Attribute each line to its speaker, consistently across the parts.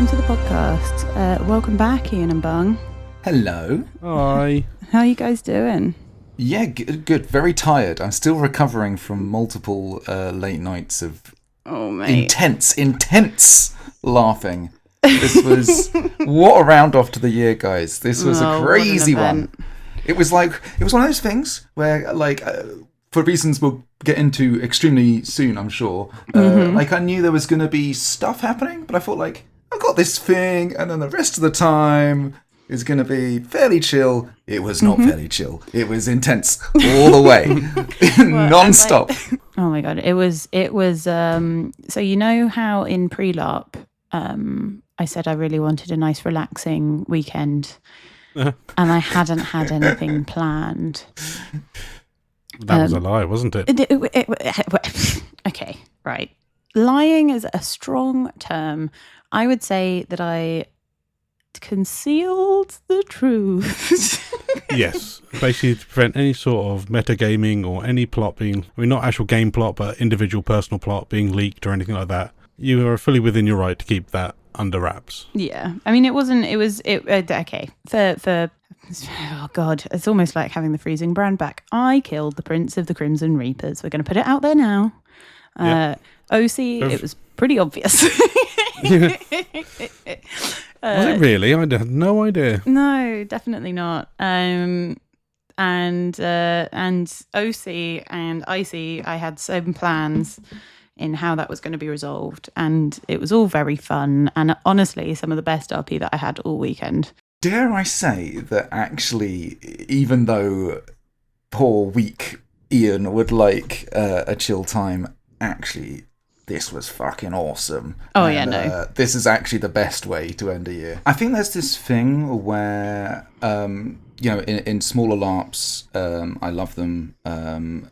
Speaker 1: welcome to the podcast. Welcome back, Ian and Bung.
Speaker 2: Hello.
Speaker 3: Hi.
Speaker 1: How are you guys doing?
Speaker 2: Yeah, good. Very tired. I'm still recovering from multiple late nights of intense laughing. This was what a round off to the year, guys. This was a crazy one. It was one of those things where, for reasons we'll get into extremely soon, I'm sure. I knew there was going to be stuff happening, but I thought I've got this thing, and then the rest of the time is going to be fairly chill. It was not fairly chill. It was intense all the way, non-stop.
Speaker 1: Oh my god, it was. So you know how in pre-LARP, I said I really wanted a nice, relaxing weekend, and I hadn't had anything planned.
Speaker 3: That was a lie, wasn't it?
Speaker 1: Okay, right. Lying is a strong term. I would say that I concealed the truth.
Speaker 3: Yes. Basically, to prevent any sort of metagaming or any plot being, not actual game plot, but individual personal plot being leaked or anything like that. You are fully within your right to keep that under wraps.
Speaker 1: Yeah. I mean, okay. Oh God, it's almost like having the freezing brand back. I killed the Prince of the Crimson Reapers. We're going to put it out there now. OC, it was pretty obvious.
Speaker 3: Was it really? I had no idea.
Speaker 1: No, definitely not. And OC and Icy, I had some plans in how that was going to be resolved, and it was all very fun, and honestly some of the best RP that I had all weekend.
Speaker 2: Dare I say that actually, even though poor weak Ian would like a chill time, actually this was fucking awesome.
Speaker 1: Oh, and, no.
Speaker 2: This is actually the best way to end a year. I think there's this thing where, in smaller LARPs, I love them, and,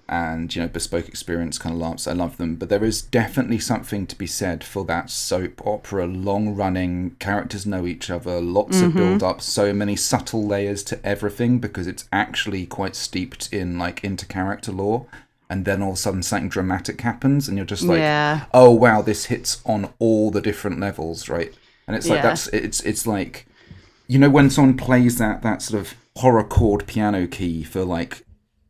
Speaker 2: bespoke experience kind of LARPs, I love them. But there is definitely something to be said for that soap opera, long-running, characters know each other, lots of build-up, so many subtle layers to everything, because it's actually quite steeped in, inter-character lore. And then all of a sudden something dramatic happens, and you're just oh wow, this hits on all the different levels, right? And it's it's like, when someone plays that sort of horror chord piano key for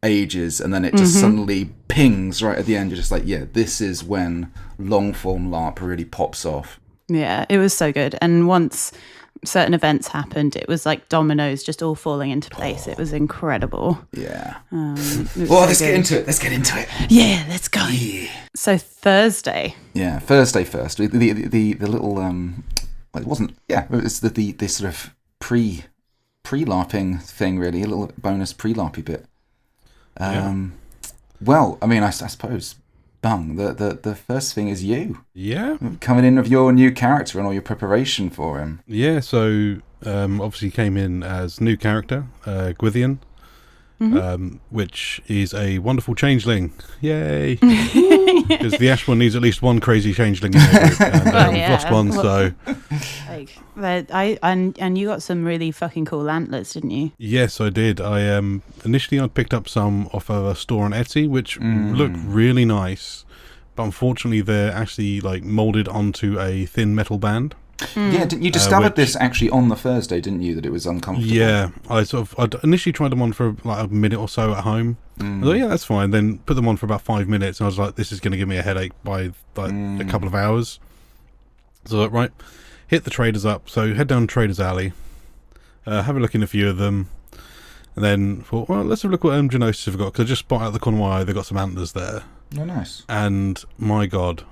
Speaker 2: ages, and then it just suddenly pings right at the end. You're just this is when long form LARP really pops off.
Speaker 1: Yeah, it was so good. And once certain events happened, it was like dominoes just all falling into place. It was incredible.
Speaker 2: Yeah.
Speaker 1: Let's
Speaker 2: get into it.
Speaker 1: Yeah, let's go. Yeah. So Thursday.
Speaker 2: Yeah, Thursday first. The little it wasn't. Yeah, it was the sort of pre-LARPing thing, really, a little bonus pre-LARPy bit. Well, I mean, I suppose. Bung, the first thing is you. Yeah. Coming in with your new character and all your preparation for him.
Speaker 3: Yeah, so obviously came in as new character, Gwithian, which is a wonderful changeling. Yay! Because the Ash one needs at least one crazy changeling in the group, and we've lost one, so...
Speaker 1: And you got some really fucking cool antlers, didn't you?
Speaker 3: Yes, I did. Initially I'd picked up some off of a store on Etsy, which looked really nice, but unfortunately they're actually molded onto a thin metal band.
Speaker 2: Yeah, you discovered this actually on the Thursday, didn't you? That it was uncomfortable.
Speaker 3: Yeah, I'd initially tried them on for a minute or so at home. I thought, yeah, that's fine. Then put them on for about 5 minutes, and I was like, this is going to give me a headache by a couple of hours. So right, hit the traders up. So head down Traders Alley, have a look in a few of them, and then thought, well, let's have a look what Genosis have got, because I just spot out the corner of my eye, they've got some antlers there.
Speaker 2: Oh, nice.
Speaker 3: And my God,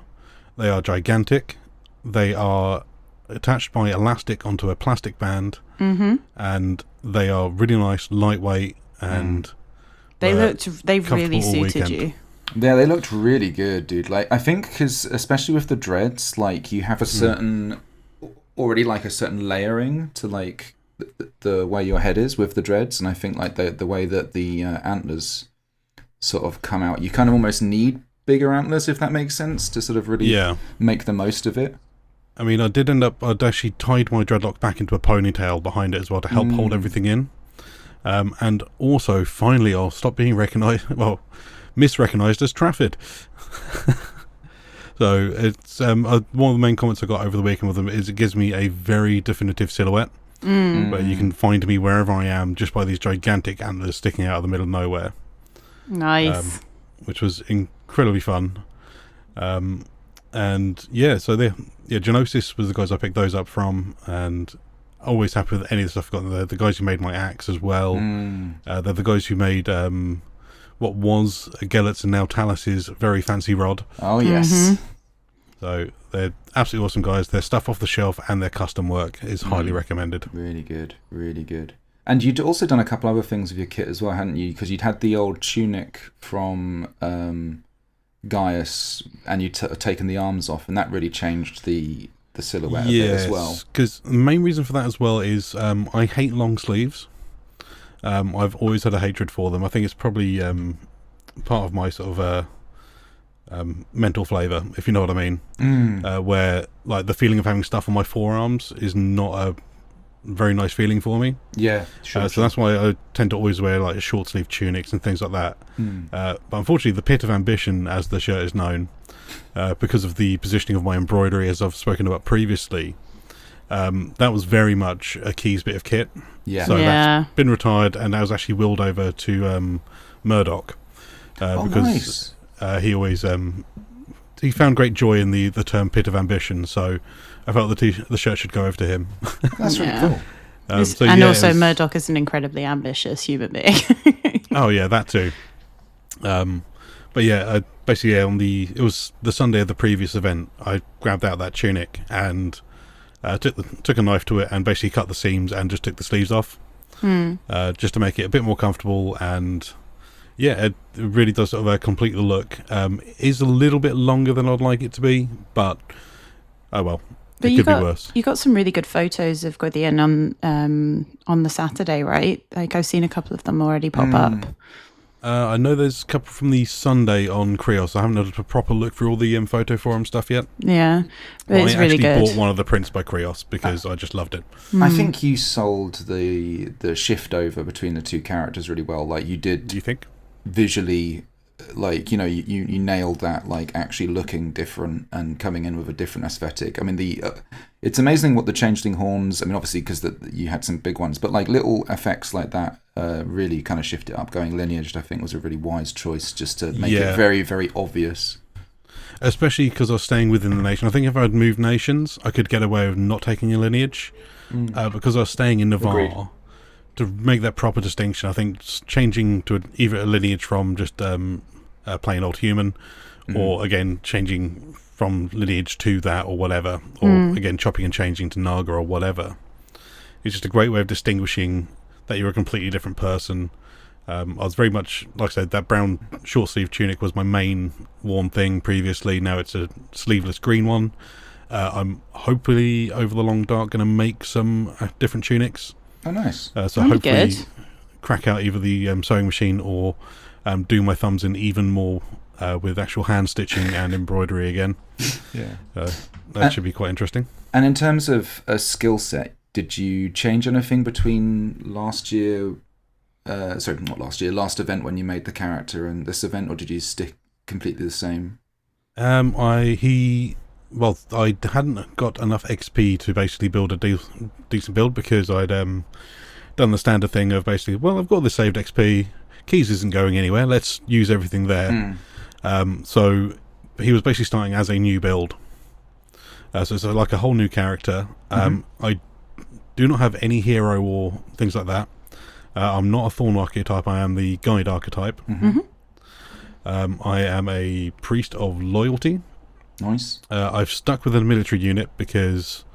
Speaker 3: they are gigantic. They are attached by elastic onto a plastic band, and they are really nice, lightweight, and
Speaker 1: they really suited you.
Speaker 2: Yeah, they looked really good, dude. I think because especially with the dreads, you have a certain already a certain layering to the way your head is with the dreads, and I think the way that the antlers sort of come out, you kind of almost need bigger antlers, if that makes sense, to sort of really make the most of it.
Speaker 3: I mean, I'd actually tied my dreadlock back into a ponytail behind it as well to help hold everything in. And also, finally, I'll stop being misrecognised as Trafford. So it's one of the main comments I got over the weekend with them is it gives me a very definitive silhouette where you can find me wherever I am just by these gigantic antlers sticking out of the middle of nowhere.
Speaker 1: Nice.
Speaker 3: Which was incredibly fun. And yeah, so Genosis was the guys I picked those up from, and always happy with any of the stuff I've got there. The guys who made my axe as well. They're the guys who made what was Gellert's and now Talus's very fancy rod.
Speaker 2: Oh, yes.
Speaker 3: So they're absolutely awesome guys. Their stuff off the shelf and their custom work is highly recommended.
Speaker 2: Really good, really good. And you'd also done a couple other things with your kit as well, hadn't you? Because you'd had the old tunic from Gaius, and you'd taken the arms off, and that really changed the silhouette of it as well.
Speaker 3: Because the main reason for that as well is I hate long sleeves. I've always had a hatred for them. I think it's probably part of my sort of mental flavour, if you know what I mean. Where like the feeling of having stuff on my forearms is not a very nice feeling for me.
Speaker 2: Yeah, sure.
Speaker 3: So that's why I tend to always wear like short sleeve tunics and things like that. But unfortunately, the Pit of Ambition, as the shirt is known, because of the positioning of my embroidery, as I've spoken about previously, that was very much a Keys bit of kit.
Speaker 2: Yeah.
Speaker 3: So that's been retired, and that was actually willed over to Murdoch. Because
Speaker 2: nice.
Speaker 3: He always he found great joy in the term Pit of Ambition, so I felt the shirt should go over to him.
Speaker 2: That's really cool.
Speaker 1: Also Murdoch is an incredibly ambitious human being.
Speaker 3: Oh yeah, that too. But yeah, basically it was the Sunday of the previous event. I grabbed out that tunic and took a knife to it and basically cut the seams and just took the sleeves off, just to make it a bit more comfortable. And yeah, it really does sort of complete the look. It is a little bit longer than I'd like it to be, but oh well.
Speaker 1: But
Speaker 3: it could be worse.
Speaker 1: You got some really good photos of Gwydion on the Saturday, right? Like I've seen a couple of them already pop up.
Speaker 3: I know there's a couple from the Sunday on Krios. I haven't had a proper look through all the photo forum stuff yet.
Speaker 1: Yeah, but it's really good.
Speaker 3: I actually bought one of the prints by Krios because I just loved it.
Speaker 2: I think you sold the shift over between the two characters really well. Like you did.
Speaker 3: Do you think?
Speaker 2: Visually, like, you know, you nailed that, like actually looking different and coming in with a different aesthetic. I mean, it's amazing what the changeling horns, I mean, obviously because you had some big ones, but like little effects like that really kind of shift it up. Going lineaged, I think, was a really wise choice, just to make it very, very obvious. Especially
Speaker 3: because I was staying within the nation. I think if I had moved nations, I could get away with not taking a lineage. Because I was staying in Navarre.
Speaker 2: Agreed.
Speaker 3: To make that proper distinction, I think changing to either a lineage from just plain old human, or again changing from lineage to that or whatever, or again chopping and changing to Naga or whatever, it's just a great way of distinguishing that you're a completely different person. I was very much, like I said, that brown short sleeve tunic was my main worn thing previously. Now it's a sleeveless green one. I'm hopefully over the long dark going to make some different tunics.
Speaker 2: Oh, nice.
Speaker 3: So hopefully crack out either the sewing machine or do my thumbs in even more with actual hand stitching and embroidery again.
Speaker 2: Yeah.
Speaker 3: That should be quite interesting.
Speaker 2: And in terms of a skill set, did you change anything between last year, last event when you made the character and this event, or did you stick completely the same?
Speaker 3: I hadn't got enough XP to basically build a decent build because I'd done the standard thing of basically, well, I've got this saved XP, Keys isn't going anywhere, let's use everything there. So he was basically starting as a new build. So it's like a whole new character. I do not have any hero or things like that. I'm not a Thorn archetype, I am the Guide archetype. I am a Priest of Loyalty.
Speaker 2: Nice.
Speaker 3: I've stuck with a military unit because,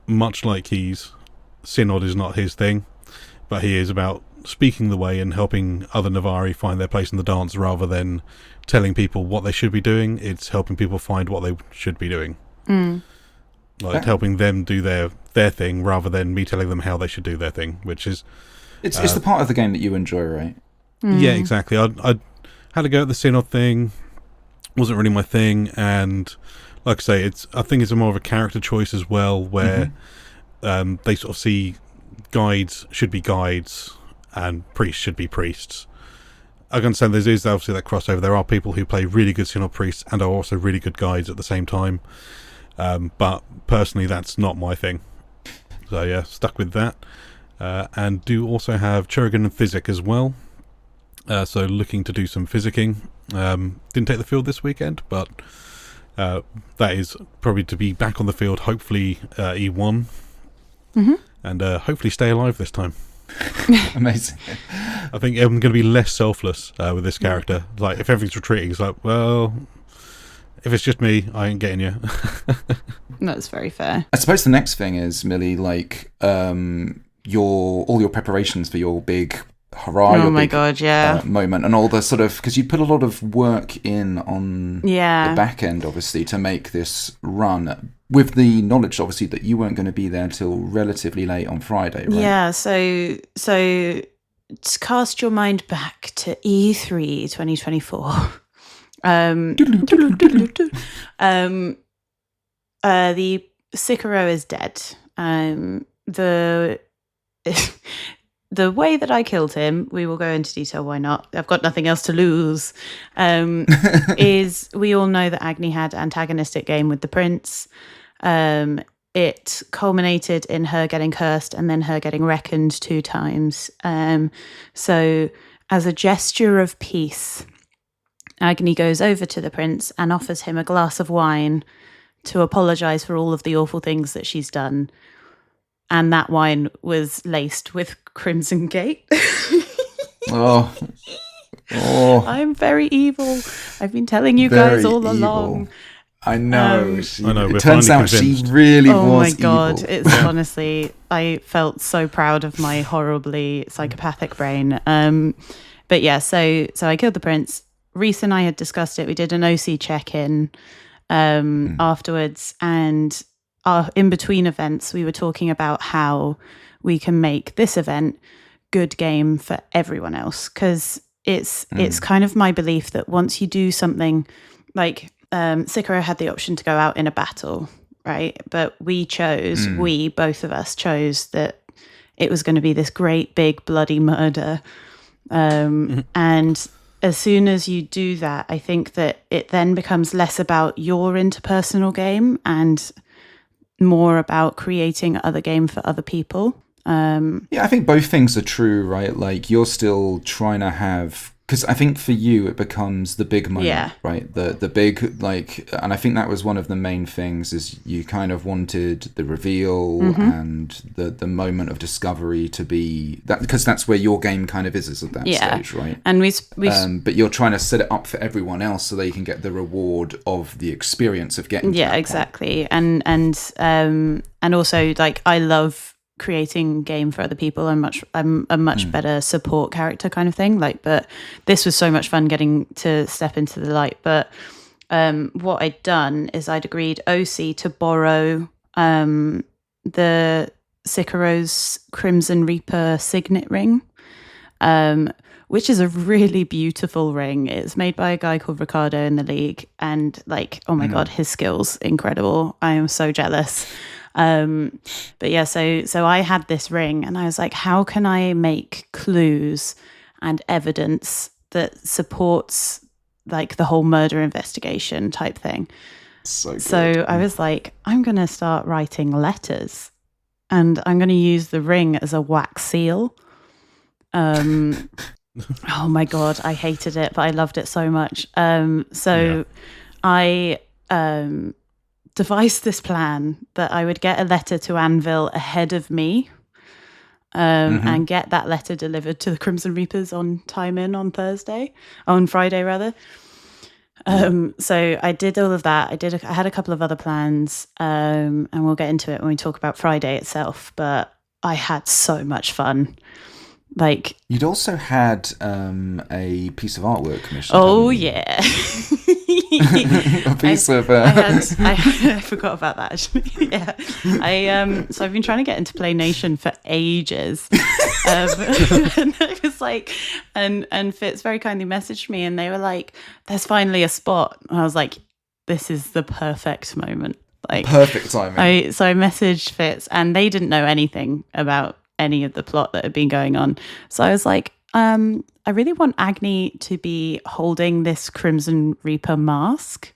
Speaker 3: much like Keys, Synod is not his thing, but he is about speaking the way and helping other Navari find their place in the dance rather than telling people what they should be doing. It's helping people find what they should be doing. Like helping them do their thing rather than me telling them how they should do their thing, which is...
Speaker 2: It's the part of the game that you enjoy, right?
Speaker 3: Yeah, exactly. I had to go at the Synod thing. Wasn't really my thing, and like I say, I think it's more of a character choice as well, where they sort of see guides should be guides and priests should be priests. I can understand there is obviously that crossover. There are people who play really good Synod priests and are also really good guides at the same time. But personally, that's not my thing. So yeah, stuck with that. And do also have Churigan and Physic as well. So looking to do some physicking. Didn't take the field this weekend, but that is probably to be back on the field, hopefully E1. And hopefully stay alive this time.
Speaker 2: Amazing.
Speaker 3: I think I'm going to be less selfless with this character. Like, if everything's retreating, it's like, well, if it's just me, I ain't getting you.
Speaker 1: That's very fair.
Speaker 2: I suppose the next thing is, Millie, like, all your preparations for your big hurrah,
Speaker 1: Oh
Speaker 2: your
Speaker 1: my
Speaker 2: big,
Speaker 1: God, yeah.
Speaker 2: moment, and all the sort of, because you put a lot of work in on the
Speaker 1: Yeah.
Speaker 2: back end, obviously, to make this run, with the knowledge, obviously, that you weren't going to be there till relatively late on Friday, right?
Speaker 1: Yeah, so to cast your mind back to E3 2024. The Sicaro is dead. The way that I killed him, we will go into detail, why not? I've got nothing else to lose. Is we all know that Agni had antagonistic game with the prince. It culminated in her getting cursed and then her getting reckoned 2 times. So as a gesture of peace, Agni goes over to the prince and offers him a glass of wine to apologise for all of the awful things that she's done. And that wine was laced with Crimson Gate.
Speaker 2: Oh.
Speaker 1: I'm very evil. I've been telling you
Speaker 2: Very
Speaker 1: guys all
Speaker 2: evil.
Speaker 1: along.
Speaker 2: I know.
Speaker 3: I know, we're
Speaker 2: It turns
Speaker 3: finally
Speaker 2: out she
Speaker 3: convinced.
Speaker 2: really
Speaker 1: Oh my
Speaker 2: was
Speaker 1: God.
Speaker 2: evil.
Speaker 1: It's honestly, I felt so proud of my horribly psychopathic brain. But yeah, so I killed the prince. Reese and I had discussed it. We did an OC check-in afterwards, and in between events, we were talking about how we can make this event good game for everyone else, because it's kind of my belief that once you do something like Sicaro had the option to go out in a battle, right? But we both of us chose that it was going to be this great big bloody murder. And as soon as you do that, I think that it then becomes less about your interpersonal game and more about creating other game for other people.
Speaker 2: Yeah, I think both things are true, right? Like, you're still trying to have, because I think for you it becomes the big moment, right? The big, like, and I think that was one of the main things, is you kind of wanted the reveal and the moment of discovery to be that, because that's where your game kind of is at that stage, right?
Speaker 1: And we
Speaker 2: but you're trying to set it up for everyone else so they can get the reward of the experience of getting to that
Speaker 1: exactly. And also, like, I love creating game for other people. I'm a much better support character kind of thing, like, but this was so much fun getting to step into the light. But what I'd done is I'd agreed OC to borrow the Sicaro's Crimson Reaper signet ring, which is a really beautiful ring. It's made by a guy called Ricardo in the league, and like, oh my God, his skills incredible. I am so jealous. But yeah, so I had this ring, and I was like, how can I make clues and evidence that supports like the whole murder investigation type thing? So I was like, I'm going to start writing letters, and I'm going to use the ring as a wax seal. Oh my God, I hated it, but I loved it so much. I devised this plan that I would get a letter to Anvil ahead of me, and get that letter delivered to the Crimson Reapers on Friday rather. So I did all of that. I had a couple of other plans, and we'll get into it when we talk about Friday itself, but I had so much fun. Like,
Speaker 2: you'd also had a piece of artwork commissioned.
Speaker 1: Oh yeah.
Speaker 2: A piece of.
Speaker 1: I forgot about that actually. Yeah, so I've been trying to get into Play Nation for ages, and I was like, and Fitz very kindly messaged me, and they were like, "There's finally a spot," and I was like, "This is the perfect moment." Like,
Speaker 2: perfect timing.
Speaker 1: So I messaged Fitz, and they didn't know anything about any of the plot that had been going on. So I was like, I really want Agni to be holding this Crimson Reaper mask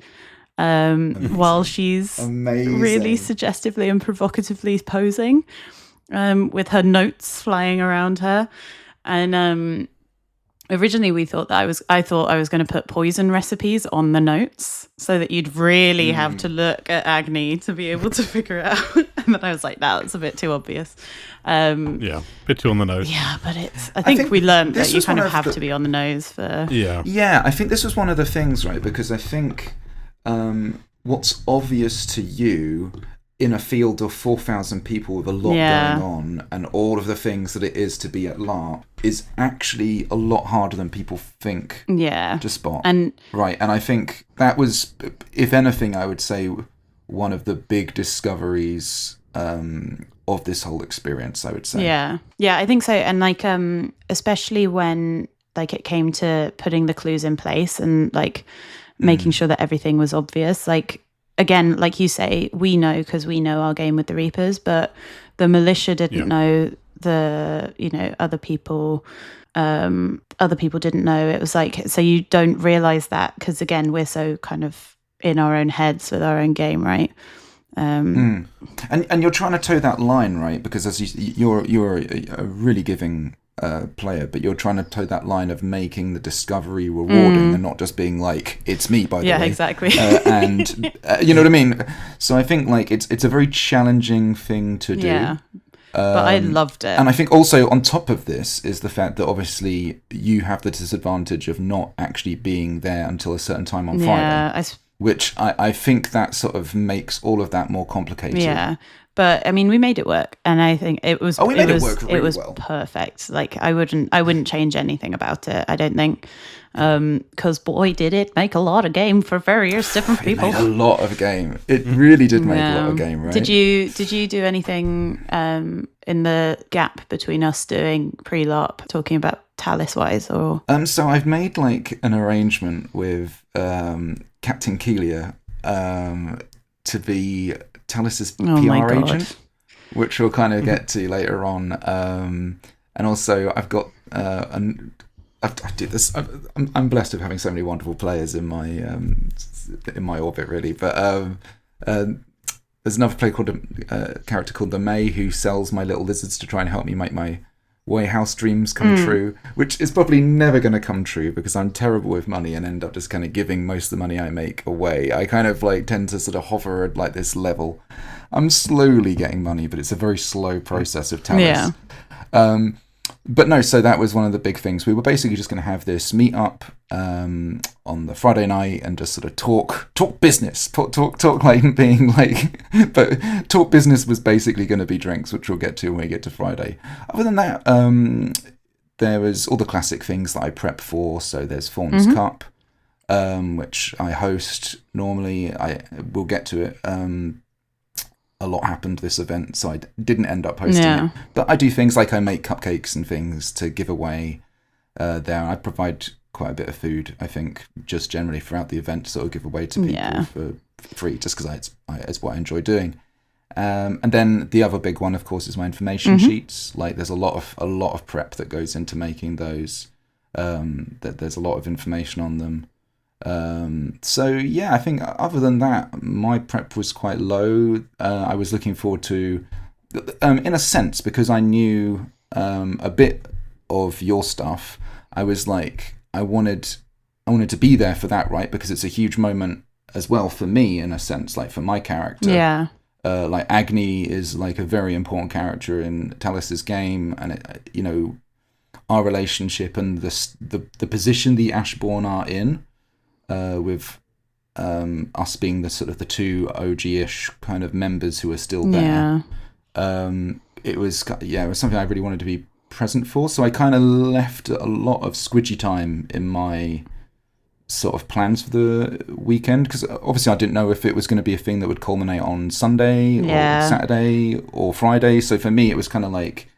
Speaker 1: while she's really suggestively and provocatively posing with her notes flying around her. And originally we thought that I thought I was going to put poison recipes on the notes so that you'd really have to look at Agni to be able to figure it out. And then I was like, that's a bit too obvious.
Speaker 3: Yeah, a bit too on the nose.
Speaker 1: Yeah, but I think we learned that you kind of have to be on the nose for...
Speaker 2: Yeah, I think this was one of the things, right? Because I think what's obvious to you in a field of 4,000 people with a lot going on and all of the things that it is to be at LARP is actually a lot harder than people think to spot. Right, and I think that was, if anything, I would say one of the big discoveries of this whole experience, I would say.
Speaker 1: Yeah, I think so. And like, especially when like it came to putting the clues in place and like making sure that everything was obvious, like, again, like you say, we know because we know our game with the Reapers, but the militia didn't know, other people didn't know. It was like, so you don't realize that because, again, we're so kind of in our own heads with our own game, right?
Speaker 2: And you're trying to toe that line, right? Because as you're a really giving player, but you're trying to toe that line of making the discovery rewarding and not just being like, it's me, by the way.
Speaker 1: Yeah, exactly.
Speaker 2: And you know what I mean? So I think like it's a very challenging thing to do.
Speaker 1: Yeah. But I loved it.
Speaker 2: And I think also on top of this is the fact that obviously you have the disadvantage of not actually being there until a certain time on Friday. Which I think that sort of makes all of that more complicated.
Speaker 1: Yeah. But I mean, we made it work, and I think it was.
Speaker 2: We made it work really
Speaker 1: well.
Speaker 2: It was
Speaker 1: perfect. Like I wouldn't change anything about it. I don't think, because boy, did it make a lot of game for various different people.
Speaker 2: It made a lot of game. It really did make a lot of game, right?
Speaker 1: Did you do anything in the gap between us doing pre-LARP, talking about Talus wise, or?
Speaker 2: So I've made like an arrangement with Captain Keelia to be Talus's PR agent, which we'll kind of get to later on. And also, I've got I do this. I'm blessed with having so many wonderful players in my orbit, really. But there's another player called character called the May who sells my little lizards to try and help me make my Wayhouse dreams come true, which is probably never going to come true because I'm terrible with money and end up just kind of giving most of the money I make away. I kind of like tend to sort of hover at like this level. I'm slowly getting money, but it's a very slow process of talents. Yeah. But no, so that was one of the big things. We were basically just going to have this meet up on the Friday night and just sort of talk business, talk like being like, but talk business was basically going to be drinks, which we'll get to when we get to Friday. Other than that, there was all the classic things that I prep for. So there's Fawn's Cup, which I host normally. I will get to it. A lot happened this event, so I didn't end up hosting it. But I do things like I make cupcakes and things to give away there. I provide quite a bit of food, I think, just generally throughout the event to sort of give away to people for free, just because it's what I enjoy doing. And then the other big one, of course, is my information sheets. Like there's a lot of prep that goes into making those. That there's a lot of information on them. So yeah, I think other than that, my prep was quite low. I was looking forward to, in a sense, because I knew a bit of your stuff. I was like, I wanted to be there for that, right? Because it's a huge moment as well for me, in a sense, like for my character.
Speaker 1: Yeah.
Speaker 2: Like Agni is like a very important character in Talus's game, and it, our relationship and the position the Ashbourne are in. With us being the sort of the two OG-ish kind of members who are still there. It was something I really wanted to be present for. So I kind of left a lot of squidgy time in my sort of plans for the weekend, because obviously I didn't know if it was going to be a thing that would culminate on Sunday or Saturday or Friday. So for me, it was kind of like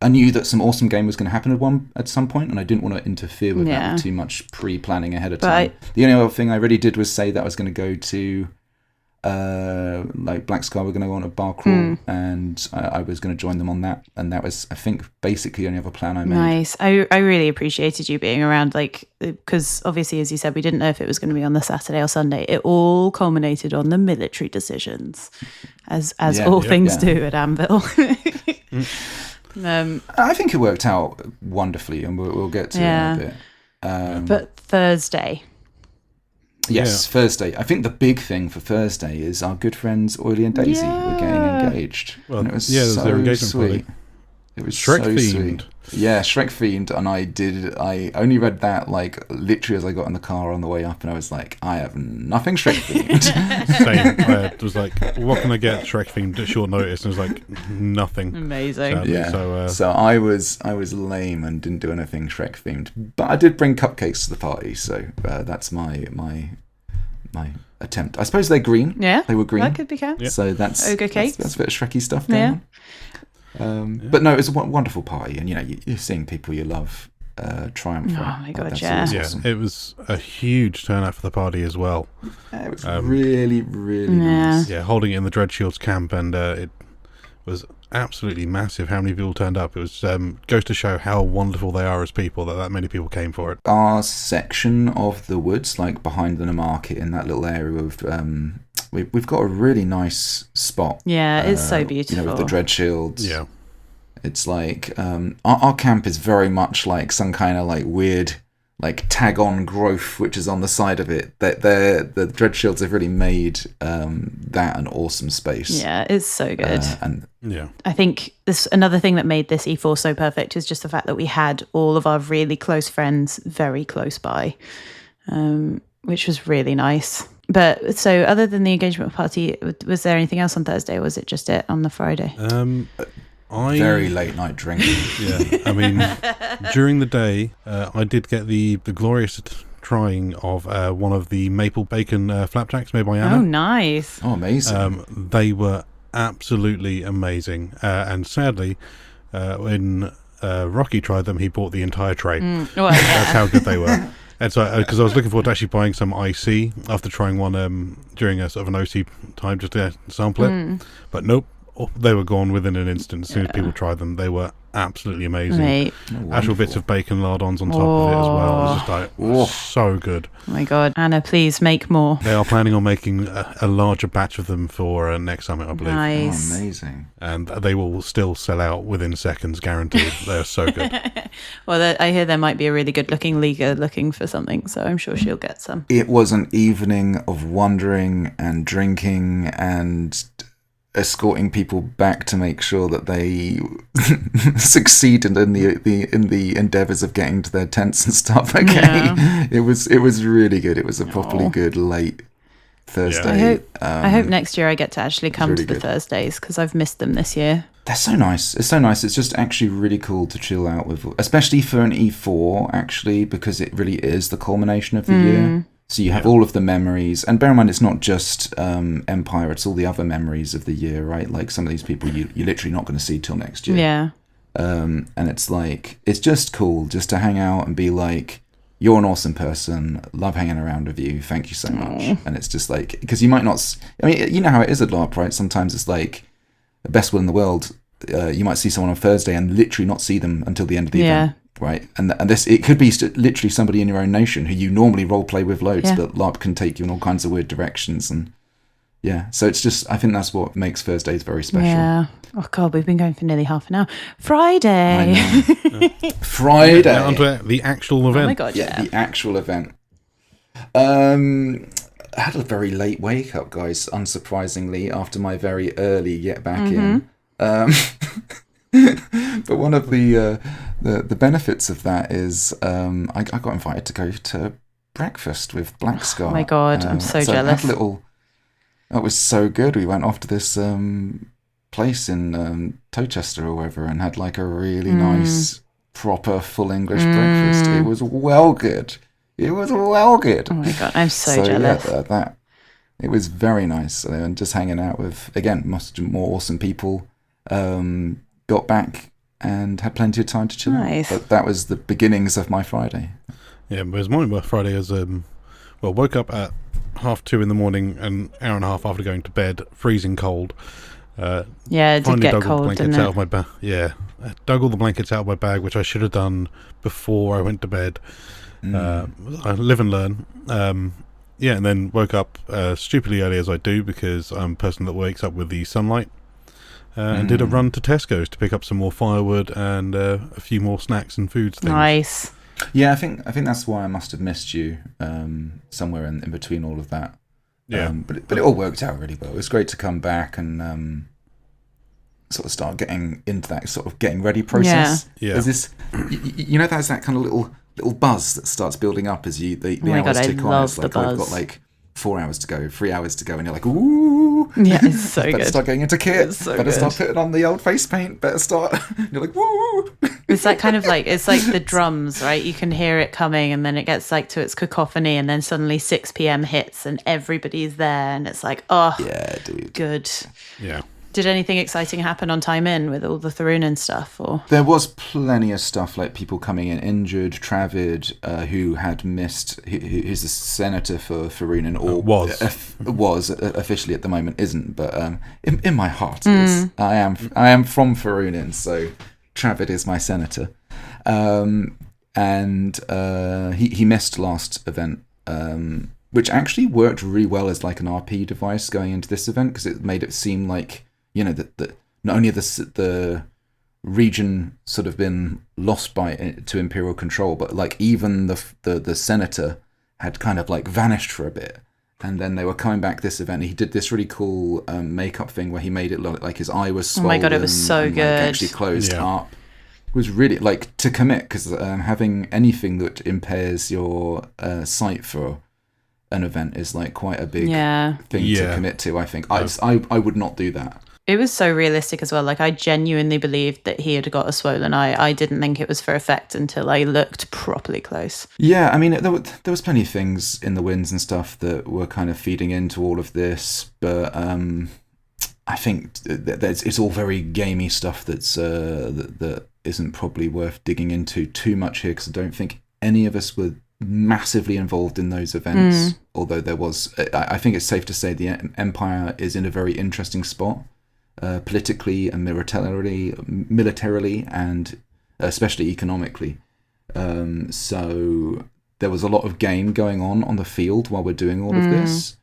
Speaker 2: I knew that some awesome game was going to happen at some point, and I didn't want to interfere with that with too much pre-planning ahead of time. The only other thing I really did was say that I was going to go to like Black Sky were going to go on a bar crawl, and I was going to join them on that, and that was, I think, basically the only other plan I made.
Speaker 1: Nice. I really appreciated you being around, like, because obviously, as you said, we didn't know if it was going to be on the Saturday or Sunday. It all culminated on the military decisions, as all things do at Anvil.
Speaker 2: I think it worked out wonderfully, and we'll get to it in a bit.
Speaker 1: But Thursday.
Speaker 2: Yes, Thursday. I think the big thing for Thursday is our good friends Oily and Daisy were getting engaged.
Speaker 3: Well,
Speaker 2: and it was
Speaker 3: so
Speaker 2: their engagement
Speaker 3: sweet.
Speaker 2: Party. It was
Speaker 3: Shrek
Speaker 2: so
Speaker 3: themed.
Speaker 2: sweet. Yeah, Shrek themed, and I only read that like literally as I got in the car on the way up, and I was like, I have nothing Shrek themed.
Speaker 3: Same. It was like, what can I get Shrek themed at short notice? And it was like, nothing.
Speaker 1: Amazing.
Speaker 3: Sadly.
Speaker 2: Yeah. So I was lame and didn't do anything Shrek themed, but I did bring cupcakes to the party, so that's my attempt. I suppose they're green.
Speaker 1: Yeah,
Speaker 2: they were green.
Speaker 1: That could be counted.
Speaker 2: Yeah. So that's
Speaker 1: ogre cakes.
Speaker 2: That's a bit of Shrekky stuff going on. But no, it was a wonderful party, and you're seeing people you love triumph.
Speaker 1: Oh my god,
Speaker 2: that's
Speaker 3: awesome. It was a huge turnout for the party as well.
Speaker 2: It was really, really nice.
Speaker 3: Yeah, holding it in the Dreadshields camp, and it was absolutely massive how many people turned up. It was goes to show how wonderful they are as people that many people came for it.
Speaker 2: Our section of the woods, like behind the market in that little area of we've got a really nice spot.
Speaker 1: Yeah, it's so beautiful.
Speaker 2: With the Dreadshields.
Speaker 3: Yeah.
Speaker 2: It's like our camp is very much like some kind of like weird like tag-on growth which is on the side of it. The Dreadshields have really made that an awesome space.
Speaker 1: Yeah, it's so good.
Speaker 2: And
Speaker 1: I think another thing that made this E4 so perfect is just the fact that we had all of our really close friends very close by, which was really nice. But so other than the engagement party, was there anything else on Thursday, or was it just it on the Friday?
Speaker 2: Very late night drinking.
Speaker 3: Yeah, I mean, during the day, I did get the glorious trying of one of the maple bacon flapjacks made by Anna.
Speaker 1: Oh, nice.
Speaker 2: Oh, amazing.
Speaker 3: They were absolutely amazing. And sadly, when Rocky tried them, he bought the entire tray. That's how good they were. And so, because I was looking forward to actually buying some IC after trying one during a sort of an OC time just to sample it. But nope. They were gone within an instant. As soon as people tried them, they were absolutely amazing.
Speaker 1: Mate.
Speaker 3: Actual bits of bacon lardons on top of it as well. It was just like so good.
Speaker 1: Oh my god, Anna, please make more.
Speaker 3: They are planning on making a larger batch of them for next summit, I believe.
Speaker 1: Nice.
Speaker 2: Oh, amazing.
Speaker 3: And they will still sell out within seconds, guaranteed. They are so good.
Speaker 1: Well, I hear there might be a really good-looking Liga looking for something, so I'm sure she'll get some.
Speaker 2: It was an evening of wandering and drinking and escorting people back to make sure that they succeeded in the endeavours of getting to their tents and stuff. Okay, yeah. It was really good. It was a properly good late Thursday.
Speaker 1: I hope next year I get to actually come to the Thursdays because I've missed them this year.
Speaker 2: They're so nice. It's so nice. It's just actually really cool to chill out with, especially for an E4 actually, because it really is the culmination of the year. So you have all of the memories, and bear in mind, it's not just Empire; it's all the other memories of the year, right? Like some of these people you're literally not going to see till next year.
Speaker 1: Yeah.
Speaker 2: And it's like it's just cool just to hang out and be like, you're an awesome person. Love hanging around with you. Thank you so much. And it's just like because you might not. I mean, you know how it is at LARP, right? Sometimes it's like the best will in the world. You might see someone on Thursday and literally not see them until the end of the event. Right, and this it could be literally somebody in your own nation who you normally role play with loads, but LARP can take you in all kinds of weird directions, and so it's just I think that's what makes Thursdays very special.
Speaker 1: Yeah. Oh god, we've been going for nearly half an hour. Friday.
Speaker 2: Friday.
Speaker 3: Now onto the actual event.
Speaker 1: Oh my god,
Speaker 2: yeah, the actual event. I had a very late wake up, guys. Unsurprisingly, after my very early get back in. But one of the benefits of that is I got invited to go to breakfast with Black Sky.
Speaker 1: Oh my god, I'm so jealous.
Speaker 2: That was so good. We went off to this place in Towchester or wherever and had like a really nice, proper, full English breakfast. It was well good. It was well good.
Speaker 1: Oh my god, I'm so jealous.
Speaker 2: Yeah, it was very nice. And just hanging out with, again, much more awesome people. Got back and had plenty of time to chill out. But that was the beginnings of my Friday.
Speaker 3: Yeah, whereas mine Friday was woke up at 2:30 in the morning, an hour and a half after going to bed, freezing cold.
Speaker 1: Yeah, it did get
Speaker 3: dug all the
Speaker 1: cold,
Speaker 3: blankets
Speaker 1: didn't
Speaker 3: out
Speaker 1: it?
Speaker 3: of my bag. Yeah, I dug all the blankets out of my bag, which I should have done before I went to bed. I live and learn. Yeah, and then woke up stupidly early as I do, because I'm a person that wakes up with the sunlight. And did a run to Tesco's to pick up some more firewood and a few more snacks and foods things.
Speaker 1: Nice.
Speaker 2: Yeah, I think that's why I must have missed you somewhere in between all of that.
Speaker 3: Yeah,
Speaker 2: but it all worked out really well. It was great to come back and sort of start getting into that sort of getting ready process.
Speaker 3: Yeah.
Speaker 2: There's this, there's that kind of little buzz that starts building up as the
Speaker 1: Oh my
Speaker 2: hours
Speaker 1: God, I
Speaker 2: tick on.
Speaker 1: love
Speaker 2: It's like,
Speaker 1: the
Speaker 2: oh, I've
Speaker 1: buzz.
Speaker 2: got like 4 hours to go, 3 hours to go, and you're like, ooh.
Speaker 1: Yeah, it's so
Speaker 2: Better
Speaker 1: good.
Speaker 2: start getting into kit.
Speaker 1: It's so
Speaker 2: Better
Speaker 1: good.
Speaker 2: start putting on the old face paint. Better start. You're like, woo.
Speaker 1: It's like kind of like, it's like the drums, right? You can hear it coming, and then it gets like to its cacophony, and then suddenly 6 p.m. hits and everybody's there, and it's like, oh,
Speaker 2: Yeah, dude.
Speaker 1: good.
Speaker 3: yeah.
Speaker 1: Did anything exciting happen on Time In with all the Tharunin stuff? Or
Speaker 2: There was plenty of stuff, like people coming in injured. Travid, who had missed, who's the senator for Farunin, or was officially at the moment, isn't, but in my heart is. I am from Farunin, so Travid is my senator. And he missed last event, which actually worked really well as like an RP device going into this event, because it made it seem like, that not only the region sort of been lost to Imperial control, but like even the senator had kind of like vanished for a bit, and then they were coming back this event. He did this really cool makeup thing where he made it look like his eye was swollen.
Speaker 1: Oh my God, it was so
Speaker 2: and,
Speaker 1: good.
Speaker 2: Like, actually closed up. It was really like to commit, because having anything that impairs your sight for an event is like quite a big thing to commit to. I think I would not do that.
Speaker 1: it was so realistic as well. Like, I genuinely believed that he had got a swollen eye. I didn't think it was for effect until I looked properly close.
Speaker 2: Yeah, I mean, there was plenty of things in the winds and stuff that were kind of feeding into all of this, but I think it's all very gamey stuff that isn't probably worth digging into too much here, because I don't think any of us were massively involved in those events. Although there was, I think it's safe to say the Empire is in a very interesting spot, politically and militarily, and especially economically. So there was a lot of game going on the field while we're doing all of this.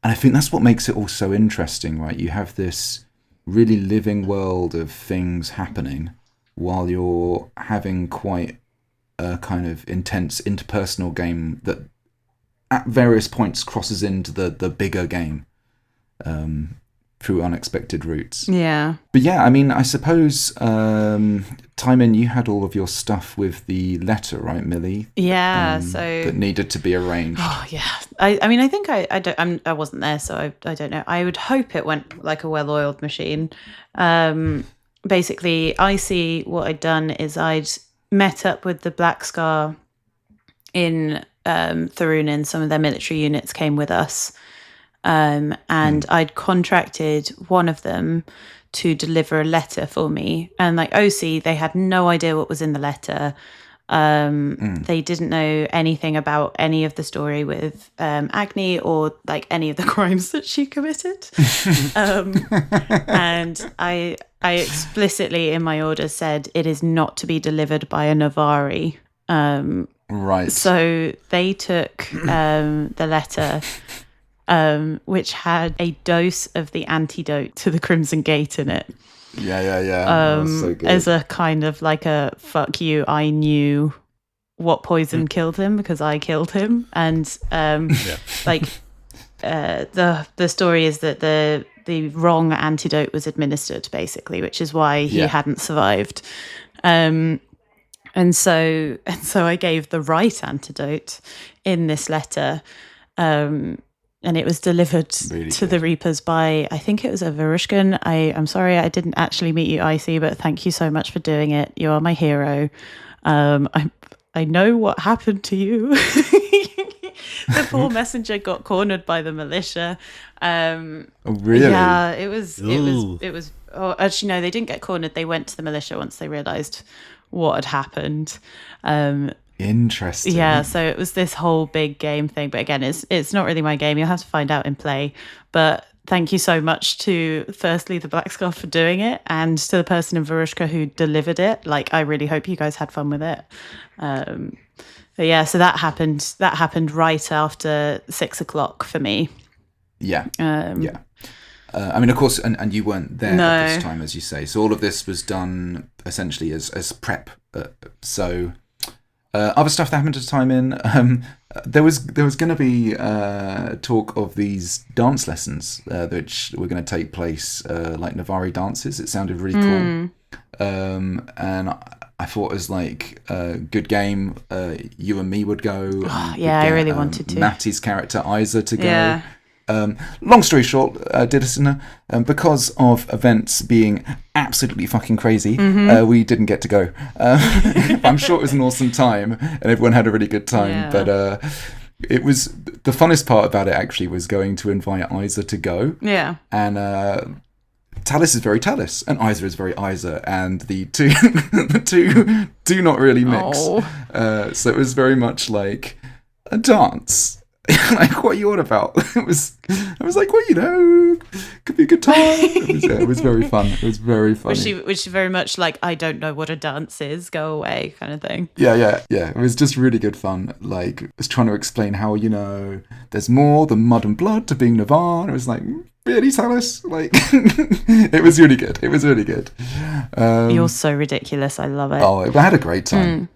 Speaker 2: And I think that's what makes it all so interesting, right? You have this really living world of things happening while you're having quite a kind of intense interpersonal game that at various points crosses into the bigger game through unexpected routes.
Speaker 1: Yeah.
Speaker 2: But yeah, I mean, I suppose, Timon, you had all of your stuff with the letter, right, Millie?
Speaker 1: Yeah,
Speaker 2: that needed to be arranged.
Speaker 1: Oh yeah. I mean, I think I wasn't there, so I don't know. I would hope it went like a well-oiled machine. Basically, I see what I'd done is I'd met up with the Black Scar in Tharunin. Some of their military units came with us. And I'd contracted one of them to deliver a letter for me. And like OC, they had no idea what was in the letter. They didn't know anything about any of the story with Agni or like any of the crimes that she committed. And I explicitly in my order said it is not to be delivered by a Navari.
Speaker 2: Right.
Speaker 1: So they took the letter, which had a dose of the antidote to the Crimson Gate in it.
Speaker 2: Yeah. That was so good.
Speaker 1: As a kind of like a fuck you, I knew what poison killed him because I killed him. And the story is that the wrong antidote was administered, basically, which is why he hadn't survived. And so I gave the right antidote in this letter. And it was delivered to the Reapers by, I think it was a Varushkan. I'm sorry, I didn't actually meet you, Icy, but thank you so much for doing it. You are my hero. I know what happened to you. The poor messenger got cornered by the militia.
Speaker 2: Oh, really?
Speaker 1: Yeah, it was. Oh, actually, no, they didn't get cornered. They went to the militia once they realised what had happened.
Speaker 2: Interesting.
Speaker 1: Yeah, so it was this whole big game thing. But again, it's not really my game. You'll have to find out in play. But thank you so much to, firstly, the Black Scarf for doing it, and to the person in Varushka who delivered it. Like, I really hope you guys had fun with it. But yeah, so that happened. That happened right after 6 o'clock for me.
Speaker 2: Yeah. Yeah. I mean, of course, and you weren't there at this time, as you say. So all of this was done essentially as prep. So other stuff that happened to time in, there was going to be talk of these dance lessons which were going to take place like Navari dances. It sounded really cool, and I thought it was like a good game. You and me would go.
Speaker 1: Yeah, I really wanted to.
Speaker 2: Matty's character Isa to go.
Speaker 1: Yeah.
Speaker 2: Long story short, dear listener, because of events being absolutely fucking crazy, we didn't get to go. I'm sure it was an awesome time, and everyone had a really good time.
Speaker 1: Yeah.
Speaker 2: But it was the funnest part about it. Actually, was going to invite Isa to go.
Speaker 1: Yeah.
Speaker 2: And Talis is very Talis, and Isa is very Isa, and the two do not really mix. So it was very much like a dance. Like, what are you on about? I was like, well, could be a good time. It was very fun. It was very funny.
Speaker 1: Which very much like, I don't know what a dance is, go away kind of thing.
Speaker 2: Yeah. It was just really good fun. Like, I was trying to explain how, there's more than mud and blood to being Navarre. It was like, really, Talis? Like, it was really good. It was really good.
Speaker 1: You're so ridiculous. I love it.
Speaker 2: Oh, I had a great time.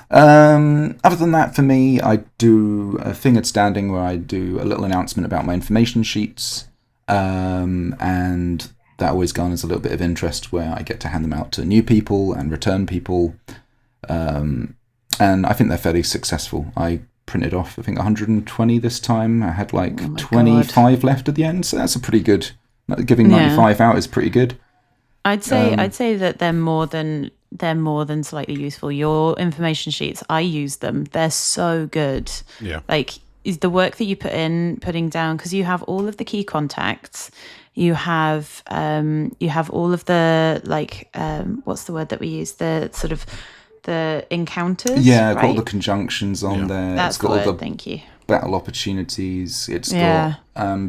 Speaker 2: Other than that, for me, I do a thing at Standing where I do a little announcement about my information sheets, and that always garners a little bit of interest where I get to hand them out to new people and return people, and I think they're fairly successful. I printed off, I think, 120 this time. I had like 25 left at the end, so that's a pretty good. Giving 95 out is pretty good.
Speaker 1: I'd say that they're more than slightly useful. Your information sheets, I use them. They're so good.
Speaker 3: Yeah.
Speaker 1: Like, is the work that you putting down, because you have all of the key contacts, you have all of the, like, what's the word that we use? The sort of the encounters.
Speaker 2: Yeah,
Speaker 1: right?
Speaker 2: got all the conjunctions on there.
Speaker 1: That's
Speaker 2: it's got
Speaker 1: the word.
Speaker 2: all the
Speaker 1: Thank you.
Speaker 2: battle opportunities. It's got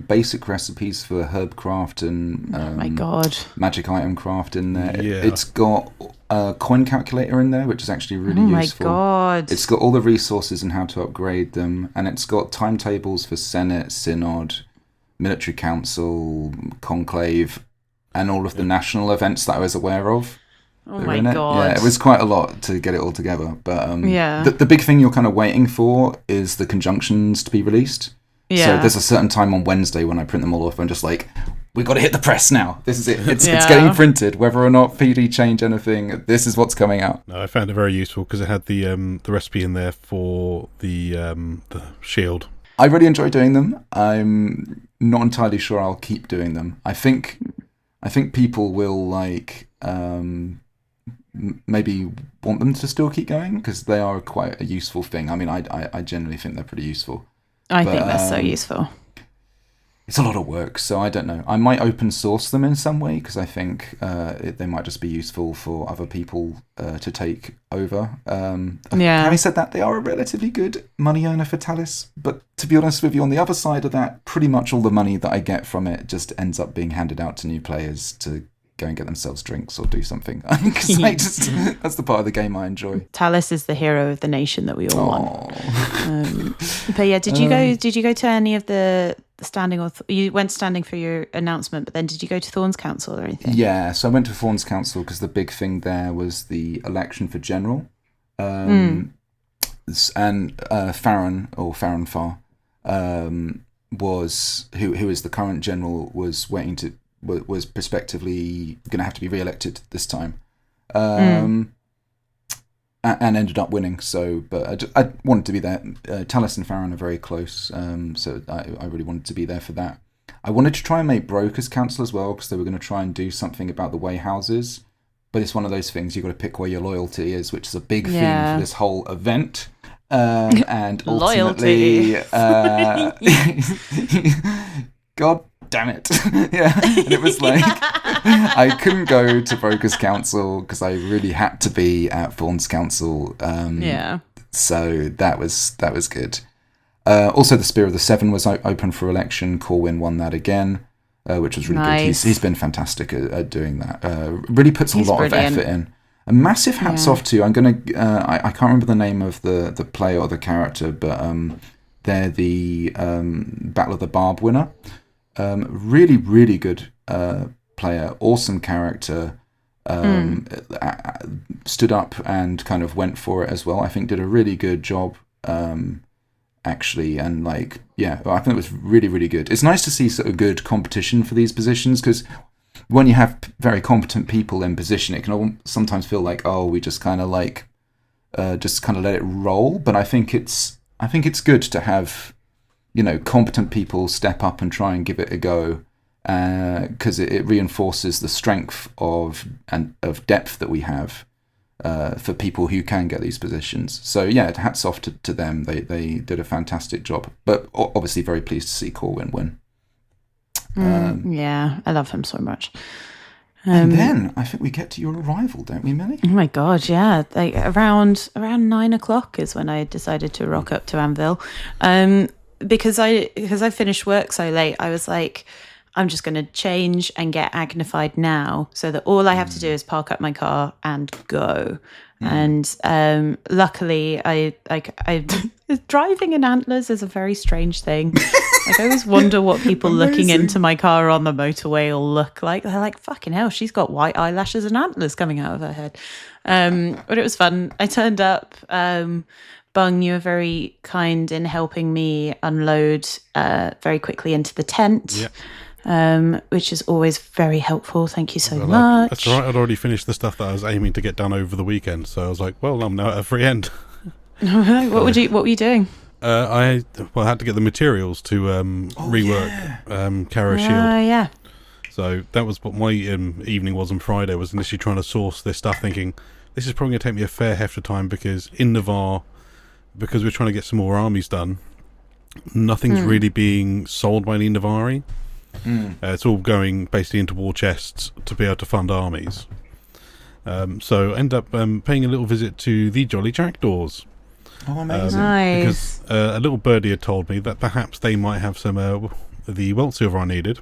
Speaker 2: basic recipes for herb craft and
Speaker 1: oh my god,
Speaker 2: magic item craft in there.
Speaker 3: Yeah.
Speaker 2: It's got a coin calculator in there, which is actually really useful.
Speaker 1: Oh my god.
Speaker 2: It's got all the resources and how to upgrade them, and it's got timetables for Senate, Synod, Military Council, Conclave, and all of the national events that I was aware of.
Speaker 1: Oh my god.
Speaker 2: Yeah, it was quite a lot to get it all together. But
Speaker 1: yeah.
Speaker 2: the big thing you're kind of waiting for is the conjunctions to be released.
Speaker 1: Yeah.
Speaker 2: So there's a certain time on Wednesday when I print them all off. I'm just like, we've got to hit the press now. This is it. It's getting printed. Whether or not PD change anything, this is what's coming out.
Speaker 3: No, I found it very useful because it had the recipe in there for the shield.
Speaker 2: I really enjoy doing them. I'm not entirely sure I'll keep doing them. I think people will like maybe want them to still keep going because they are quite a useful thing. I mean, I generally think they're pretty useful.
Speaker 1: I think they're so useful.
Speaker 2: It's a lot of work, so I don't know. I might open source them in some way because I think they might just be useful for other people to take over. Having said that, they are a relatively good money earner for Talis. But to be honest with you, on the other side of that, pretty much all the money that I get from it just ends up being handed out to new players to go and get themselves drinks or do something. Because that's the part of the game I enjoy.
Speaker 1: Talis is the hero of the nation that we all want. But yeah, did you go to any of the Standing, or you went Standing for your announcement, but then did you go to Thorns Council or anything?
Speaker 2: Yeah, so I went to Thorns Council because the big thing there was the election for general, and Farron or Farron Farr was who is the current general was was prospectively going to have to be re-elected this time, and ended up winning. So, but I wanted to be there. Talis and Farron are very close, so I really wanted to be there for that. I wanted to try and make Brokers Council as well because they were going to try and do something about the way houses. But it's one of those things you've got to pick where your loyalty is, which is a big theme for this whole event. And ultimately, God damn it. Yeah. And it was like, I couldn't go to Brokers Council because I really had to be at Thorns Council. So that was good. Also, the Spear of the Seven was open for election. Corwin won that again, which was really good. He's been fantastic at doing that. Really puts a lot of effort in. A massive hats off to. I'm gonna. I can't remember the name of the player or the character, but they're the Battle of the Barb winner. Really, really good player. Awesome character. Stood up and kind of went for it as well. I think did a really good job. Actually, and I think it was really, really good. It's nice to see sort of good competition for these positions, because when you have very competent people in position, it can sometimes feel like, oh, we just kind of just kind of let it roll. But I think it's good to have, competent people step up and try and give it a go, because it reinforces the strength of depth that we have. For people who can get these positions. So yeah, hats off to them. They did a fantastic job. But obviously very pleased to see Corwin win.
Speaker 1: Yeah, I love him so much.
Speaker 2: And then I think we get to your arrival, don't we, Millie?
Speaker 1: Oh my God, yeah. Around 9:00 is when I decided to rock up to Anvil. Because I finished work so late, I was like, I'm just going to change and get agnified now, so that all I have to do is park up my car and go. And luckily, I driving in antlers is a very strange thing. I always wonder what people looking into my car on the motorway will look like. They're like, fucking hell, she's got white eyelashes and antlers coming out of her head. But it was fun. I turned up. Bung, you were very kind in helping me unload very quickly into the tent.
Speaker 3: Yep.
Speaker 1: Which is always very helpful. Thank you so much.
Speaker 3: That's all right. I'd already finished the stuff that I was aiming to get done over the weekend, so I was like, well, I'm now at a free end.
Speaker 1: What were you doing?
Speaker 3: I had to get the materials to rework Cara's shield.
Speaker 1: Yeah.
Speaker 3: So that was what my evening was on Friday, was initially trying to source this stuff, thinking this is probably going to take me a fair heft of time, because in Navarre, because we're trying to get some more armies done, nothing's really being sold by any Navarri. It's all going basically into war chests to be able to fund armies. So end up paying a little visit to the Jolly Jackdaws.
Speaker 2: Oh, amazing.
Speaker 1: Nice.
Speaker 3: Because a little birdie had told me that perhaps they might have some the welt silver I needed.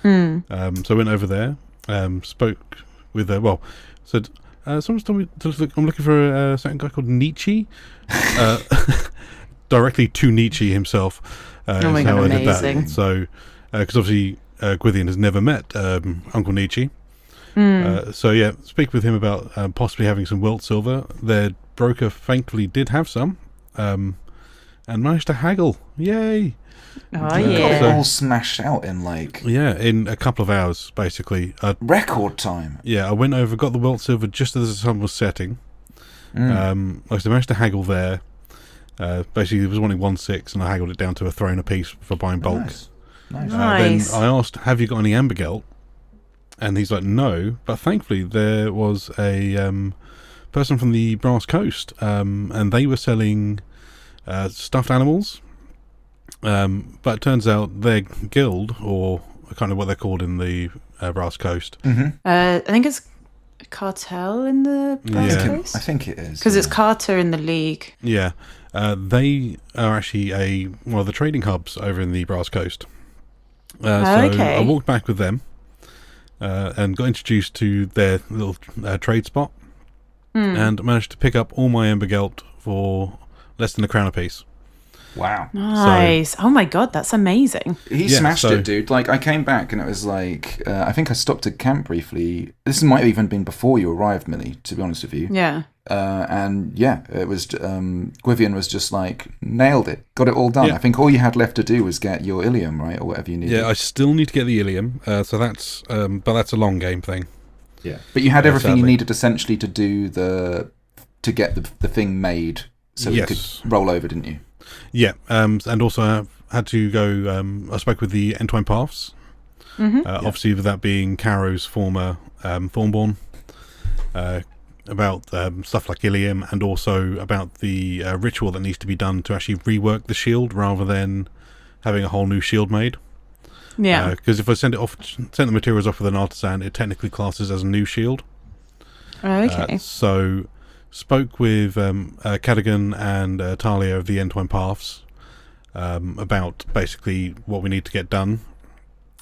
Speaker 3: So I went over there, spoke with said, someone's told me I'm looking for a certain guy called Nietzsche. Directly to Nietzsche himself.
Speaker 1: Oh my God, amazing.
Speaker 3: I did that. So because obviously Gwithian has never met Uncle Nietzsche. So yeah, speak with him about possibly having some welt silver. Their broker thankfully did have some, and managed to haggle. Yay!
Speaker 1: Oh
Speaker 2: You got it
Speaker 1: yeah.
Speaker 2: all smashed out in
Speaker 3: in a couple of hours, basically.
Speaker 2: record time.
Speaker 3: Yeah, I went over, got the welt silver just as the sun was setting. Like I said, managed to haggle there. Basically, he was wanting 1.6, and I haggled it down to a throne a piece for buying bulk.
Speaker 2: Nice.
Speaker 1: Nice.
Speaker 3: Then I asked, have you got any ambergelt? And he's like, no. But thankfully, there was a person from the Brass Coast, and they were selling stuffed animals. But it turns out their guild, or kind of what they're called in the Brass Coast.
Speaker 1: I think it's Cartel in the Brass Coast.
Speaker 2: I think it is.
Speaker 1: Because it's Carter in the league.
Speaker 3: Yeah. They are actually one of the trading hubs over in the Brass Coast. So I walked back with them and got introduced to their little trade spot, and managed to pick up all my ambergelt for less than £1 a piece.
Speaker 2: Wow.
Speaker 1: Nice. Oh my God, that's amazing.
Speaker 2: He smashed it, dude. I came back and it was like, I think I stopped at camp briefly. This might have even been before you arrived, Millie, to be honest with you.
Speaker 1: Yeah.
Speaker 2: And yeah, it was, Gwithian was just like, nailed it. Got it all done.
Speaker 3: Yeah.
Speaker 2: I think all you had left to do was get your Ilium, right? Or whatever you needed.
Speaker 3: Yeah, I still need to get the Ilium, so that's, but that's a long game thing.
Speaker 2: Yeah. But you had everything
Speaker 3: sadly.
Speaker 2: you needed essentially to do to get the thing made so you could roll over, didn't you?
Speaker 3: Yeah, and also I had to go, I spoke with the Entwine Paths, obviously with that being Caro's former Thornborn, about stuff like Ilium, and also about the ritual that needs to be done to actually rework the shield rather than having a whole new shield made.
Speaker 1: Yeah.
Speaker 3: Because if I send the materials off with an artisan, it technically classes as a new shield.
Speaker 1: Okay.
Speaker 3: So spoke with Cadogan and Talia of the Entwine Paths about basically what we need to get done.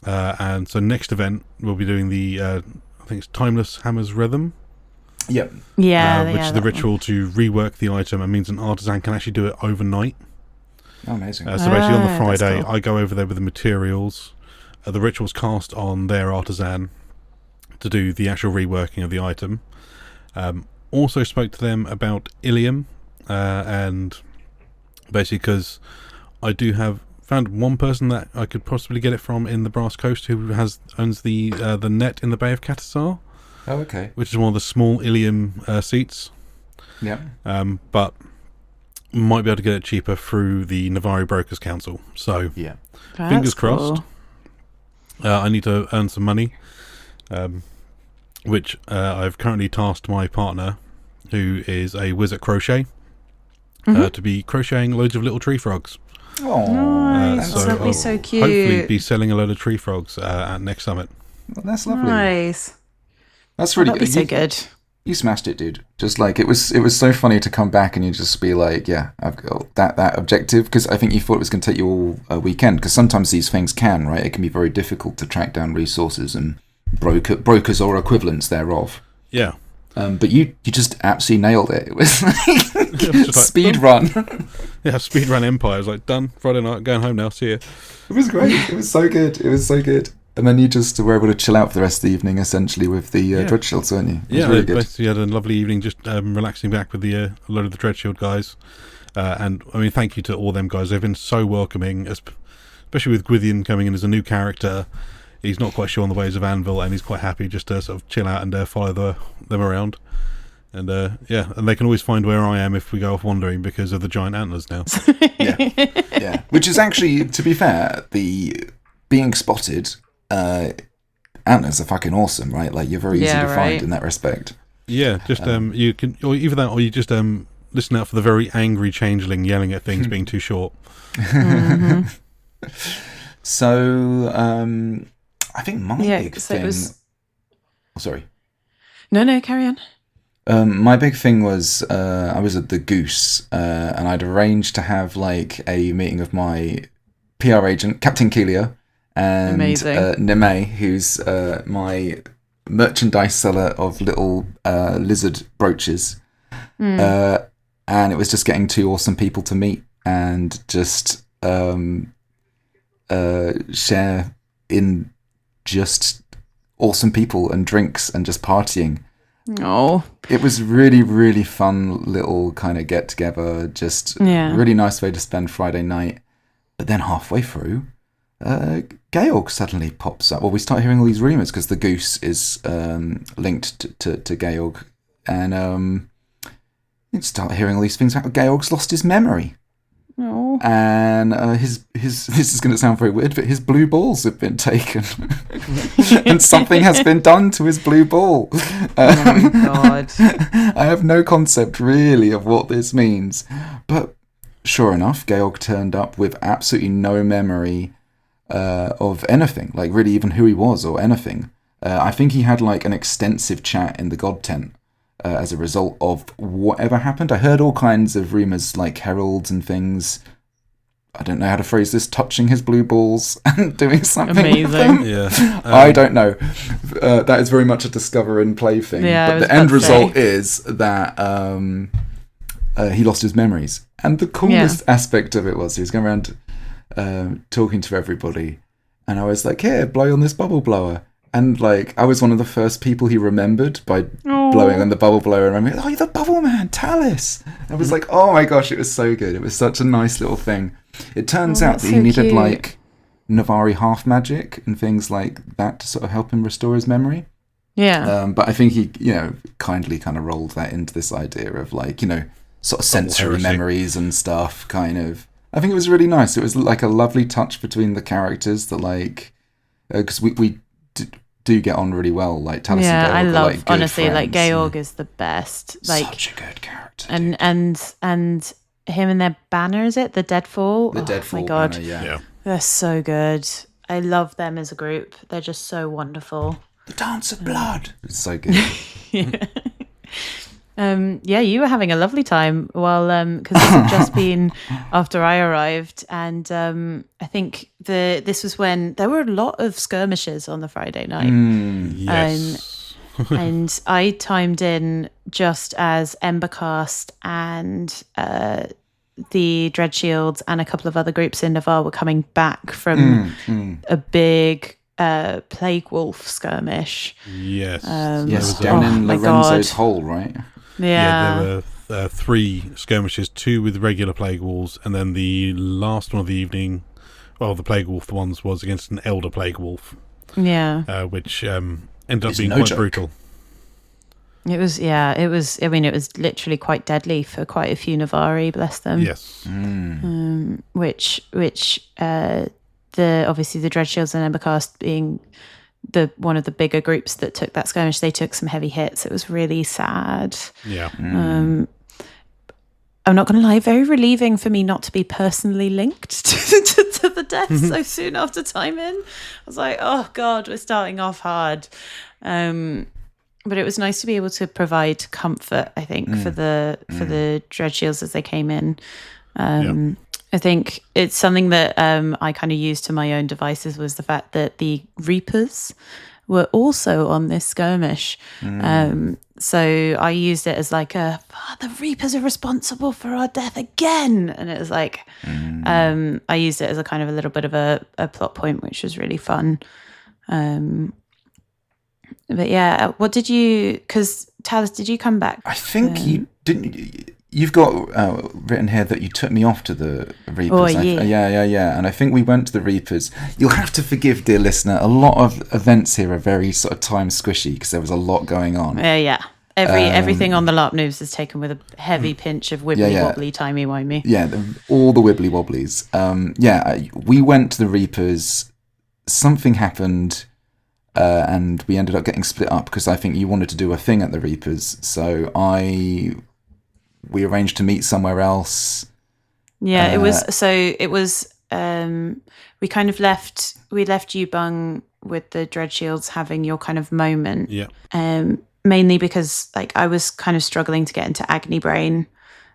Speaker 3: And so next event, we'll be doing the, I think it's Timeless Hammer's Rhythm.
Speaker 2: Yep.
Speaker 1: Yeah.
Speaker 3: Which is the ritual to rework the item and means an artisan can actually do it overnight.
Speaker 2: Oh, amazing.
Speaker 3: So basically on the Friday,
Speaker 1: cool.
Speaker 3: I go over there with the materials. The ritual's cast on their artisan to do the actual reworking of the item. Also spoke to them about Ilium, and basically because I do have found one person that I could possibly get it from in the Brass Coast who owns the net in the Bay of Catasar.
Speaker 2: Oh, okay.
Speaker 3: Which is one of the small Ilium seats.
Speaker 2: Yeah.
Speaker 3: But might be able to get it cheaper through the Navari Brokers Council. So
Speaker 2: yeah,
Speaker 3: fingers crossed. I need to earn some money, which I've currently tasked my partner, who is a whiz at crochet, to be crocheting loads of little tree frogs.
Speaker 2: Oh,
Speaker 1: nice.
Speaker 3: So
Speaker 1: That'll be so cute.
Speaker 3: Hopefully be selling a load of tree frogs at next summit.
Speaker 2: Well, that's lovely.
Speaker 1: Nice.
Speaker 2: That's really
Speaker 1: That'd be so good.
Speaker 2: You smashed it, dude. Just like it was so funny to come back and you just be like, yeah, I've got that objective, because I think you thought it was going to take you all a weekend, because sometimes these things can, right? It can be very difficult to track down resources and brokers or equivalents thereof.
Speaker 3: Yeah.
Speaker 2: But you just absolutely nailed it. It was like speed run.
Speaker 3: Yeah, speed run Empire. I was like, done. Friday night, going home now. See you.
Speaker 2: It was great. It was so good. It was so good. And then you just were able to chill out for the rest of the evening, essentially, with the Dread Shields, weren't you? It was really good.
Speaker 3: Basically had a lovely evening just relaxing back with a load of the Dread Shield guys. And, I mean, thank you to all them guys. They've been so welcoming, especially with Gwithian coming in as a new character. He's not quite sure on the ways of Anvil, and he's quite happy just to sort of chill out and follow them around. And, and they can always find where I am if we go off wandering because of the giant antlers now.
Speaker 2: Yeah. Which is actually, to be fair, the being spotted... antlers are fucking awesome, right? Like, you're very easy to find in that respect. Yeah,
Speaker 3: just you can, or either that, or you just listen out for the very angry changeling yelling at things being too short.
Speaker 1: Mm-hmm.
Speaker 2: So, I think my big thing. Oh, sorry.
Speaker 1: No, carry on.
Speaker 2: My big thing was I was at the Goose, and I'd arranged to have like a meeting of my PR agent, Captain Keelia, and Neme, who's my merchandise seller of little lizard brooches. And it was just getting two awesome people to meet and just share in just awesome people and drinks and just partying.
Speaker 1: Oh,
Speaker 2: it was really, really fun little kind of get together. Just really nice way to spend Friday night. But then halfway through, Georg suddenly pops up. Well, we start hearing all these rumours because the Goose is linked to Georg, and you start hearing all these things about Georg's lost his memory.
Speaker 1: Oh.
Speaker 2: And his this is going to sound very weird, but his blue balls have been taken, and something has been done to his blue ball.
Speaker 1: Oh God!
Speaker 2: I have no concept really of what this means, but sure enough, Georg turned up with absolutely no memory of anything, like really even who he was or anything. I think he had like an extensive chat in the God Tent. As a result of whatever happened. I heard all kinds of rumours like heralds and things. I don't know how to phrase this, touching his blue balls and doing something with them.
Speaker 3: Yeah.
Speaker 2: I don't know. That is very much a discover and play thing.
Speaker 1: Yeah,
Speaker 2: but the end result is that he lost his memories. And the coolest aspect of it was he was going around talking to everybody, and I was like, here, blow on this bubble blower. And like, I was one of the first people he remembered by blowing on the bubble blower. And I went, oh, you're the bubble man, Talis. I was like, oh my gosh, it was so good. It was such a nice little thing. It turns out that he needed like Navari half magic and things like that to sort of help him restore his memory.
Speaker 1: Yeah.
Speaker 2: But I think he, kindly kind of rolled that into this idea of like, sort of sensory memories and stuff, kind of. I think it was really nice. It was like a lovely touch between the characters that like, because we do get on really well, like Talis and Georg
Speaker 1: I love,
Speaker 2: like,
Speaker 1: honestly,
Speaker 2: friends.
Speaker 1: like Georg is the best. Like,
Speaker 2: such a good character.
Speaker 1: And him and their banner, is it? The Deadfall?
Speaker 2: The Deadfall
Speaker 1: my God.
Speaker 2: banner, yeah.
Speaker 1: They're so good. I love them as a group. They're just so wonderful.
Speaker 2: The Dance of Blood. It's so good.
Speaker 1: Yeah, you were having a lovely time while because this had just been after I arrived, and I think this was when there were a lot of skirmishes on the Friday night.
Speaker 3: Yes.
Speaker 1: And I timed in just as Embercast and the Dreadshields and a couple of other groups in Navarre were coming back from a big plague wolf skirmish.
Speaker 3: Yes.
Speaker 2: Yes, down in Lorenzo's hole, right?
Speaker 1: Yeah.
Speaker 3: There were 3 skirmishes, 2 with regular plague wolves, and then the last one of the evening, well, the plague wolf ones was against an elder plague wolf.
Speaker 1: Yeah.
Speaker 3: Which ended up being quite brutal.
Speaker 1: It was, I mean, it was literally quite deadly for quite a few Navarri, bless them.
Speaker 3: Yes.
Speaker 1: Which obviously the Dreadshields and Embercast being one of the bigger groups that took that skirmish, they took some heavy hits. It was really sad.
Speaker 3: Yeah.
Speaker 1: I'm not going to lie, very relieving for me not to be personally linked to the death so soon after time in. I was like, oh God, we're starting off hard. But it was nice to be able to provide comfort, I think, for the Dreadshields as they came in. I think it's something that I kind of used to my own devices was the fact that the Reapers were also on this skirmish. So I used it as like the Reapers are responsible for our death again. And it was like, I used it as a kind of a little bit of a plot point, which was really fun. But yeah, what did you, because Talis, did you come back?
Speaker 2: I think you didn't. You've got written here that you took me off to the Reapers.
Speaker 1: Oh, yeah.
Speaker 2: Yeah. And I think we went to the Reapers. You'll have to forgive, dear listener. A lot of events here are very sort of time squishy because there was a lot going on.
Speaker 1: Yeah. Everything on the Larp Noobs is taken with a heavy pinch of wibbly-wobbly, timey-wimey.
Speaker 2: Yeah, all the wibbly-wobblies. We went to the Reapers. Something happened, and we ended up getting split up because I think you wanted to do a thing at the Reapers. So we arranged to meet somewhere else. Yeah,
Speaker 1: it was we kind of left you, Bung, with the Dreadshields having your kind of moment.
Speaker 3: Yeah.
Speaker 1: Mainly because like I was kind of struggling to get into Agony Brain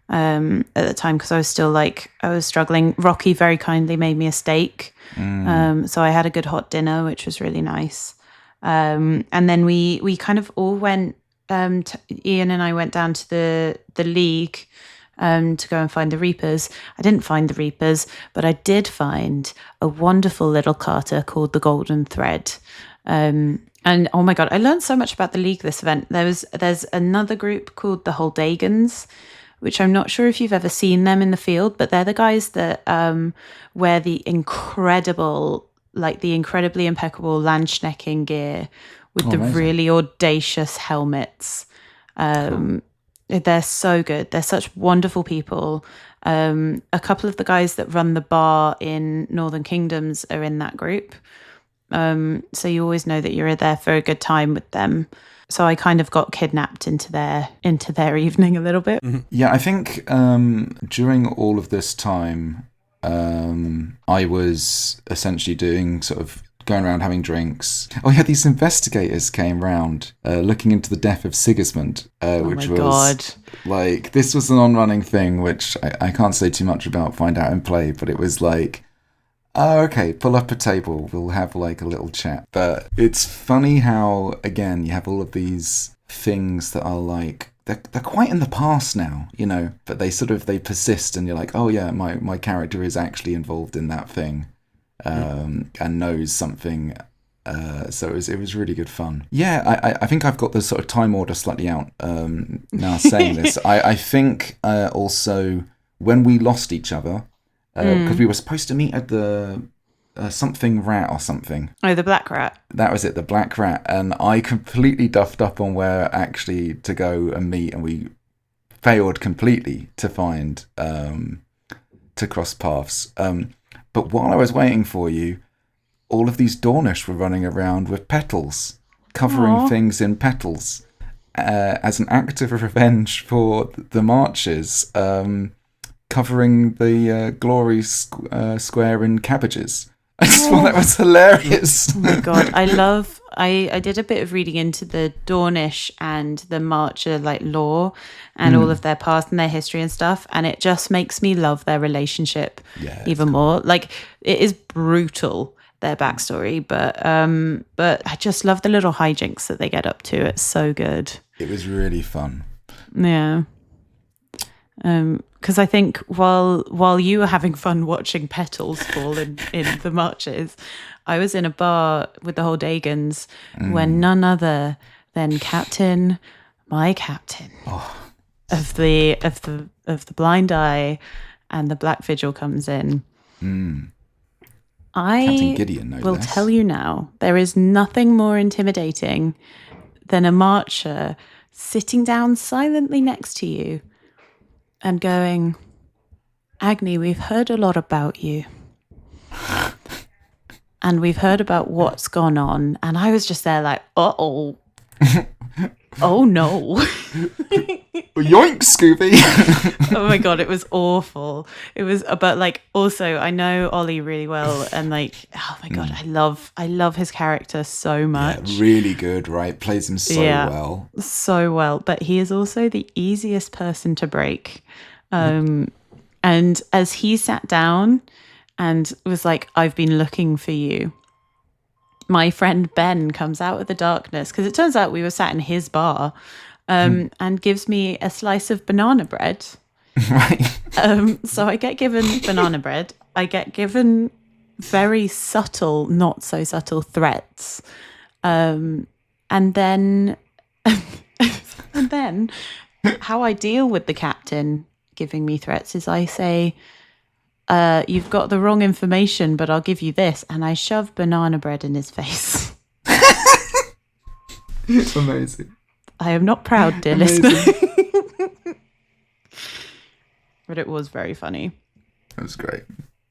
Speaker 1: at the time because I was struggling. Rocky very kindly made me a steak. So I had a good hot dinner, which was really nice. And then we kind of all went, Ian and I went down to the League to go and find the Reapers. I didn't find the Reapers, but I did find a wonderful little carter called the Golden Thread. And oh my God, I learned so much about the League this event. There's another group called the Holdagans, which I'm not sure if you've ever seen them in the field, but they're the guys that wear the incredibly impeccable Landschnecking gear with
Speaker 2: amazing.
Speaker 1: Really audacious helmets. They're so good. They're such wonderful people. A couple of the guys that run the bar in Northern Kingdoms are in that group. So you always know that you're there for a good time with them. So I kind of got kidnapped into their evening a little bit.
Speaker 2: Yeah, I think during all of this time, I was essentially doing sort of going around having drinks. Oh yeah, these investigators came round looking into the death of Sigismund, which was
Speaker 1: God.
Speaker 2: Like, this was an on-running thing, which I can't say too much about, find out and play, but it was like, oh, okay, pull up a table, we'll have like a little chat. But it's funny how, again, you have all of these things that are like, they're quite in the past now, you know, but they persist, and you're like, oh yeah, my character is actually involved in that thing, and knows something. So it was really good fun. Yeah, I think I've got the sort of time order slightly out now saying this. I think also when we lost each other, because we were supposed to meet at the something rat or something.
Speaker 1: Oh, the Black Rat.
Speaker 2: That was it, the Black Rat. And I completely duffed up on where actually to go and meet, and we failed completely to find, to cross paths. But while I was waiting for you, all of these Dornish were running around with petals, covering things in petals, as an act of revenge for the marches, covering the Glory Square in cabbages. I just thought that was hilarious.
Speaker 1: Oh my God, I love I did a bit of reading into the Dornish and the Marcher like lore and all of their past and their history and stuff, and it just makes me love their relationship even more. Like, it is brutal, their backstory, but I just love the little hijinks that they get up to. It's so good.
Speaker 2: It was really fun.
Speaker 1: Yeah. Because I think while you were having fun watching petals fall in the marches, I was in a bar with the whole Dagans when none other than my captain of the Blind Eye and the Black Vigil comes in.
Speaker 2: Captain Gideon, no
Speaker 1: will
Speaker 2: less.
Speaker 1: tell you now, there is nothing more intimidating than a marcher sitting down silently next to you and going, Agni, we've heard a lot about you. And we've heard about what's gone on. And I was just there like, uh-oh. Oh, no.
Speaker 2: Yoink, Scooby.
Speaker 1: Oh, my God, it was awful. It was, but like, also, I know Ollie really well. And like, oh, my God, I love his character so much.
Speaker 2: Yeah, really good, right? Plays him so well.
Speaker 1: So well. But he is also the easiest person to break. And as he sat down and was like, I've been looking for you, my friend Ben comes out of the darkness, because it turns out we were sat in his bar, and gives me a slice of banana bread.
Speaker 2: Right.
Speaker 1: So I get given banana bread. I get given very subtle, not so subtle threats. And then how I deal with the captain giving me threats is I say, you've got the wrong information, but I'll give you this. And I shove banana bread in his face.
Speaker 2: It's amazing.
Speaker 1: I am not proud, dear listener. But it was very funny.
Speaker 2: That was great.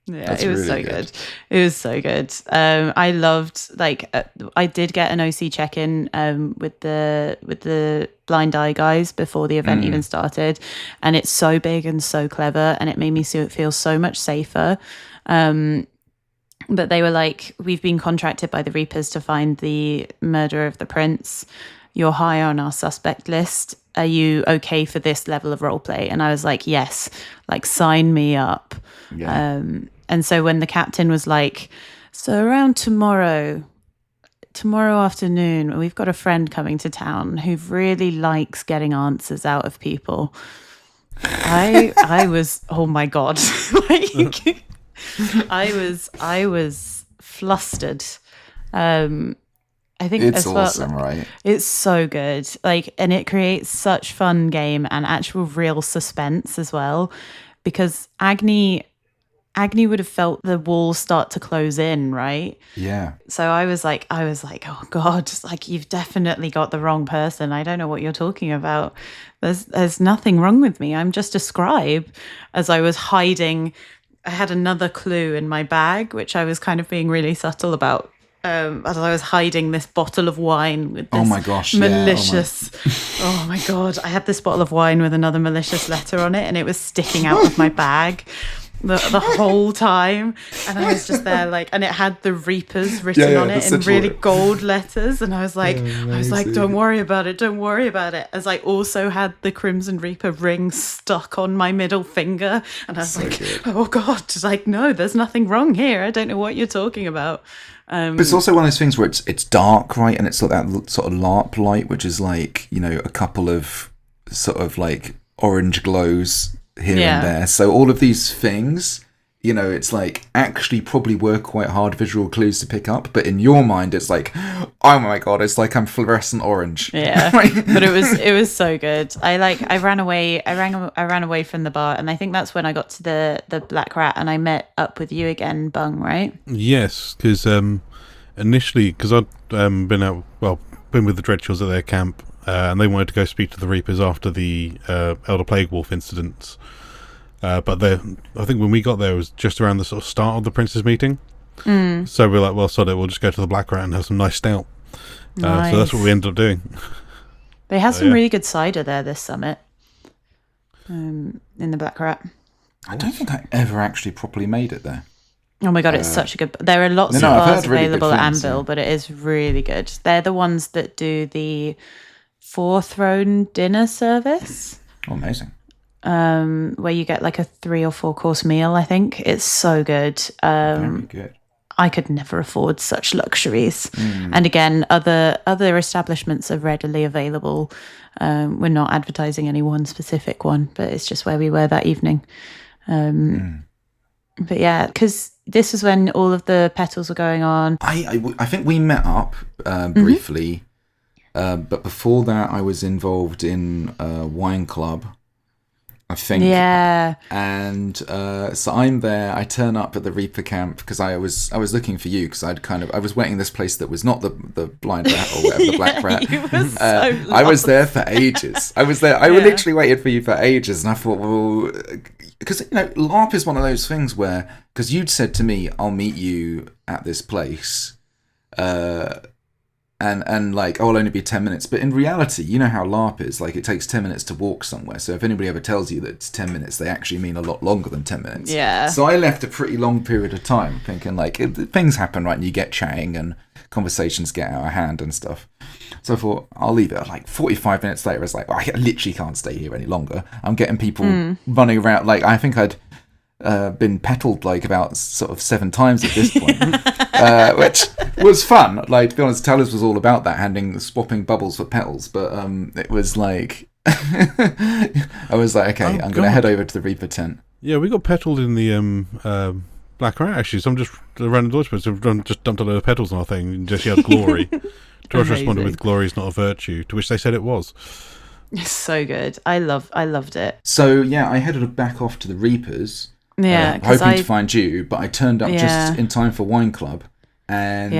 Speaker 1: Yeah,
Speaker 2: That's
Speaker 1: it was
Speaker 2: really
Speaker 1: so good. It was so good. I loved, like, I did get an OC check-in with the Blind Eye guys before the event even started, and it's so big and so clever, and it made me feel so much safer. But they were like, we've been contracted by the Reapers to find the murderer of the prince. You're high on our suspect list. Are you okay for this level of roleplay? And I was like, yes, like, sign me up.
Speaker 2: Yeah.
Speaker 1: And so when the captain was like, so around tomorrow afternoon, we've got a friend coming to town who really likes getting answers out of people. I was, oh my God. Like, I was flustered. I think
Speaker 2: It's
Speaker 1: as well,
Speaker 2: awesome, right?
Speaker 1: It's so good. Like, and it creates such fun game and actual real suspense as well, because Agni would have felt the walls start to close in, right?
Speaker 2: Yeah.
Speaker 1: So I was like, oh God, like, you've definitely got the wrong person. I don't know what you're talking about. There's nothing wrong with me. I'm just a scribe. As I was hiding, I had another clue in my bag, which I was kind of being really subtle about. As I was hiding this bottle of wine with this malicious, oh my God, I had this bottle of wine with another malicious letter on it, and it was sticking out of my bag the whole time, and I was just there like, and it had the Reapers written on it in really gold letters, and I was like, don't worry about it, as I also had the Crimson Reaper ring stuck on my middle finger, and I was oh God, like, no, there's nothing wrong here, I don't know what you're talking about.
Speaker 2: But it's also one of those things where it's dark, right? And it's like that sort of LARP light, which is like, you know, a couple of sort of like orange glows here and there. So all of these things, you know, it's like actually probably were quite hard visual clues to pick up. But in your mind, it's like, oh my God, it's like I'm fluorescent orange.
Speaker 1: Yeah, but it was so good. I ran away from the bar, and I think that's when I got to the Black Rat, and I met up with you again, Bung, right?
Speaker 3: Yes, because initially, because I'd been with the Dreadchills at their camp, and they wanted to go speak to the Reapers after the Elder Plague Wolf incidents. But I think when we got there, it was just around the sort of start of the Prince's meeting. So we're like, well, sod it, we'll just go to the Black Rat and have some nice stout.
Speaker 1: Nice.
Speaker 3: So that's what we ended up doing.
Speaker 1: They have some really good cider there this summit, in the Black Rat.
Speaker 2: I don't think I ever actually properly made it there.
Speaker 1: Oh my god, it's such a good. There are lots of
Speaker 2: I've
Speaker 1: bars
Speaker 2: heard really good
Speaker 1: available at
Speaker 2: things,
Speaker 1: Anvil, but it is really good. They're the ones that do the 4-throne dinner service.
Speaker 2: Oh, amazing.
Speaker 1: Where you get like a 3 or 4 course meal. I think it's so good.
Speaker 2: Very good.
Speaker 1: I could never afford such luxuries. And again, other establishments are readily available. We're not advertising any one specific one, but it's just where we were that evening. But yeah, because this was when all of the petals were going on.
Speaker 2: I think we met up briefly, but before that I was involved in a wine club, I think.
Speaker 1: Yeah.
Speaker 2: And so I'm there. I turn up at the Reaper camp because I was looking for you because I was waiting this place that was not the blind rat or whatever, the black rat.
Speaker 1: You were so
Speaker 2: I was there for ages. I was there. I literally waited for you for ages, and I thought, well, because LARP is one of those things where, because you'd said to me, I'll meet you at this place. And like, I'll only be 10 minutes. But in reality, you know how LARP is. Like, it takes 10 minutes to walk somewhere. So if anybody ever tells you that it's 10 minutes, they actually mean a lot longer than 10 minutes.
Speaker 1: Yeah.
Speaker 2: So I left a pretty long period of time thinking, like, things happen, right? And you get chatting and conversations get out of hand and stuff. So I thought, I'll leave it. Like, 45 minutes later, it's like, well, I literally can't stay here any longer. I'm getting people running around. Like, I think I'd been petaled like about sort of 7 times at this point, which was fun. Like, to be honest, Talus was all about that, swapping bubbles for petals. But it was like, I was like, okay, I'm going to head over to the Reaper tent.
Speaker 3: Yeah, we got petaled in the Black Rat, actually. So I'm just random dodge, but just dumped a load of petals on our thing and just yelled glory. Josh responded with, glory is not a virtue, to which they said it was.
Speaker 1: It's so good. I loved it.
Speaker 2: So yeah, I headed back off to the Reapers.
Speaker 1: Yeah,
Speaker 2: hoping to find you, but I turned up just in time for Wine Club, and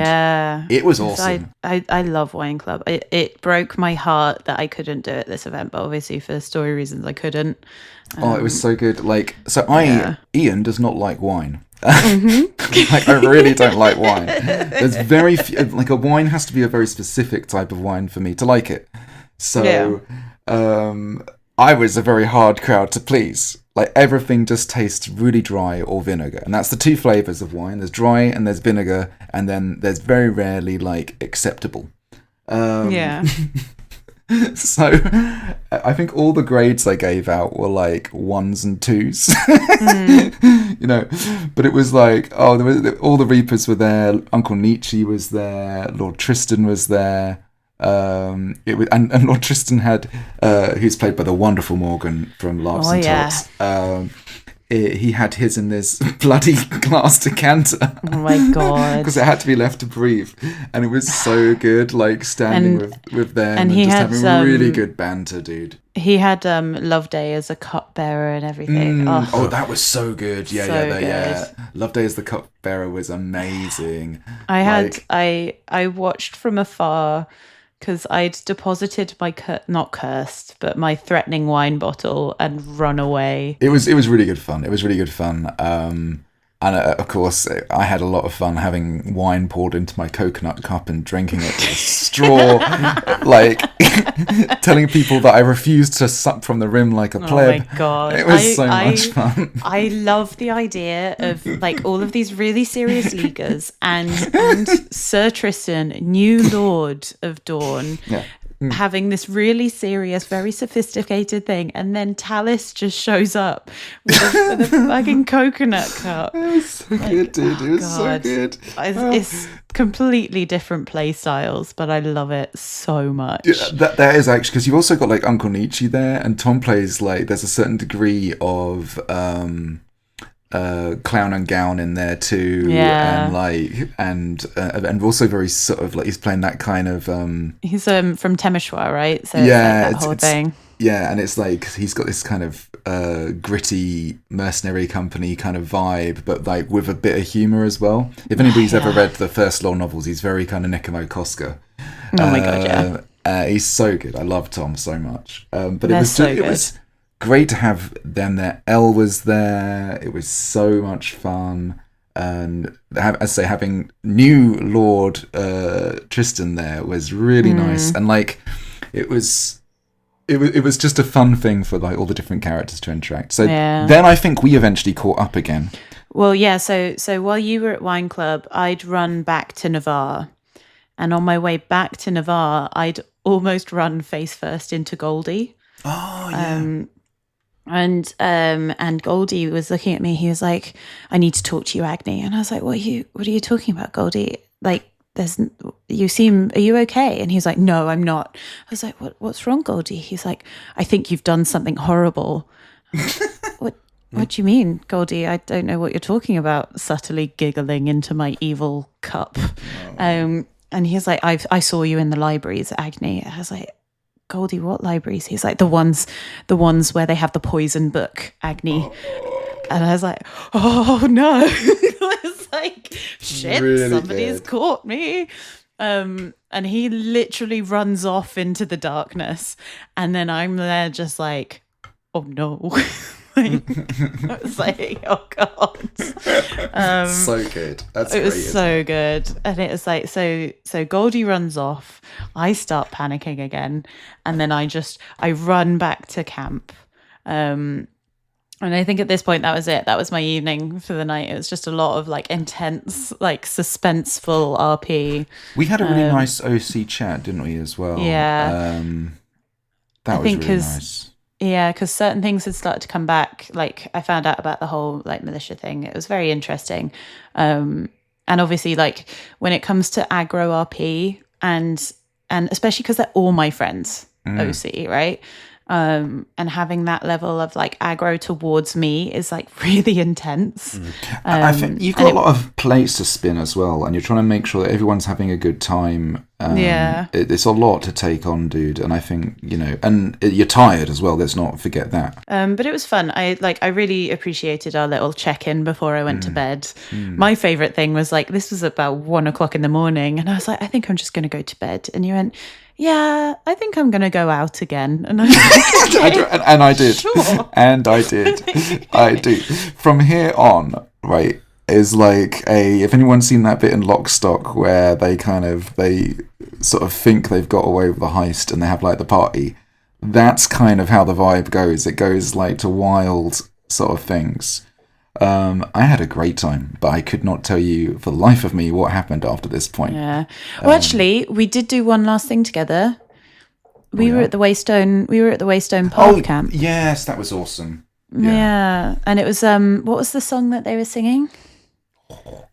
Speaker 2: it was awesome.
Speaker 1: I love Wine Club. It broke my heart that I couldn't do it this event, but obviously for story reasons I couldn't.
Speaker 2: It was so good. Like, so Ian does not like wine. Like, I really don't like wine. There's very few, like, a wine has to be a very specific type of wine for me to like it. So I was a very hard crowd to please. Like, everything just tastes really dry or vinegar. And that's the 2 flavours of wine. There's dry and there's vinegar. And then there's very rarely, like, acceptable. So I think all the grades I gave out were, like, 1s and 2s. But it was like, all the Reapers were there. Uncle Nietzsche was there. Lord Tristan was there. It was, and Lord Tristan had, who's played by the wonderful Morgan from Larps and Tots. He had his in this bloody glass decanter.
Speaker 1: Oh my god! Because
Speaker 2: it had to be left to breathe, and it was so good. Like, standing with them and
Speaker 1: he
Speaker 2: just
Speaker 1: had
Speaker 2: having really good banter, dude.
Speaker 1: He had Loveday as a cupbearer and everything.
Speaker 2: Oh, that was so good. Yeah. Loveday as the cupbearer was amazing.
Speaker 1: I watched from afar. Because I'd deposited my not cursed, but my threatening wine bottle and run away.
Speaker 2: It was really good fun. And of course, I had a lot of fun having wine poured into my coconut cup and drinking it with a straw, like telling people that I refused to sup from the rim like a pleb.
Speaker 1: Oh my god!
Speaker 2: It was so much fun.
Speaker 1: I love the idea of, like, all of these really serious leaguers and Sir Tristan, new Lord of Dawn. Yeah. Having this really serious, very sophisticated thing, and then Talus just shows up with a fucking coconut cup.
Speaker 2: It was so good, dude. It was so good.
Speaker 1: It's completely different play styles, but I love it so much.
Speaker 2: Yeah, that is actually, because you've also got, like, Uncle Nietzsche there, and Tom plays, like, there's a certain degree of clown and gown in there too, and like and also very sort of like he's playing that kind of
Speaker 1: he's from Temeshwar, right? So that whole thing.
Speaker 2: Yeah, and it's like he's got this kind of gritty mercenary company kind of vibe, but like with a bit of humour as well. If anybody's ever read the first Law novels, he's very kind of Nekamo Koska.
Speaker 1: Oh my god, yeah.
Speaker 2: He's so good. I love Tom so much. But it was great to have them there. Elle was there. It was so much fun. And having new Lord Tristan there was really nice. And like, it was just a fun thing for like all the different characters to interact. So then I think we eventually caught up again.
Speaker 1: Well, yeah. So while you were at Wine Club, I'd run back to Navarre, and on my way back to Navarre, I'd almost run face first into Goldie.
Speaker 2: Oh yeah.
Speaker 1: And Goldie was looking at me. He was like, "I need to talk to you, Agni." And I was like, What are you talking about, Goldie? Like, are you okay?" And he was like, "No, I'm not." I was like, What's wrong, Goldie?" He's like, "I think you've done something horrible." What do you mean, Goldie? I don't know what you're talking about, subtly giggling into my evil cup. And he's like, I saw you in the libraries, Agni. I was like, "Goldie, what libraries?" He's like, the ones where they have the poison book, Agni. And I was like, "Oh no." I was like, "Shit,
Speaker 2: Really
Speaker 1: somebody's
Speaker 2: good.
Speaker 1: caught me." And he literally runs off into the darkness. And then I'm there just like, "Oh no." I was like, "Oh God."
Speaker 2: So good. That's
Speaker 1: It
Speaker 2: great.
Speaker 1: was so good. And it was like, so Goldie runs off. I start panicking again. And then I run back to camp. And I think at this point, that was it. That was my evening for the night. It was just a lot of like intense, like suspenseful RP.
Speaker 2: We had a really nice OC chat, didn't we, as well?
Speaker 1: Yeah.
Speaker 2: That was really nice.
Speaker 1: Yeah, because certain things had started to come back. Like I found out about the whole like militia thing. It was very interesting. And obviously, like when it comes to aggro RP and especially because they're all my friends, OC, right? And having that level of like aggro towards me is like really intense.
Speaker 2: I think you've got a lot of plates to spin as well, and you're trying to make sure that everyone's having a good time. It's a lot to take on, dude, and I think and you're tired as well. Let's not forget that.
Speaker 1: But it was fun. I really appreciated our little check-in before I went to bed. My favorite thing was like this was about 1 o'clock in the morning, and I was like, "I think I'm just going to go to bed." And you went, "Yeah, I think I'm going to go out again." And I was like, "Okay,
Speaker 2: and I did.
Speaker 1: Sure.
Speaker 2: And I did. I do. From here on, right, is like if anyone's seen that bit in Lock Stock where they sort of think they've got away with the heist and they have like the party, that's kind of how the vibe goes. It goes like to wild sort of things. I had a great time, but I could not tell you for the life of me what happened after this point.
Speaker 1: Yeah. Well, actually, we did do one last thing together. We were at the Waystone Park camp.
Speaker 2: Yes, that was awesome.
Speaker 1: Yeah. And it was what was the song that they were singing?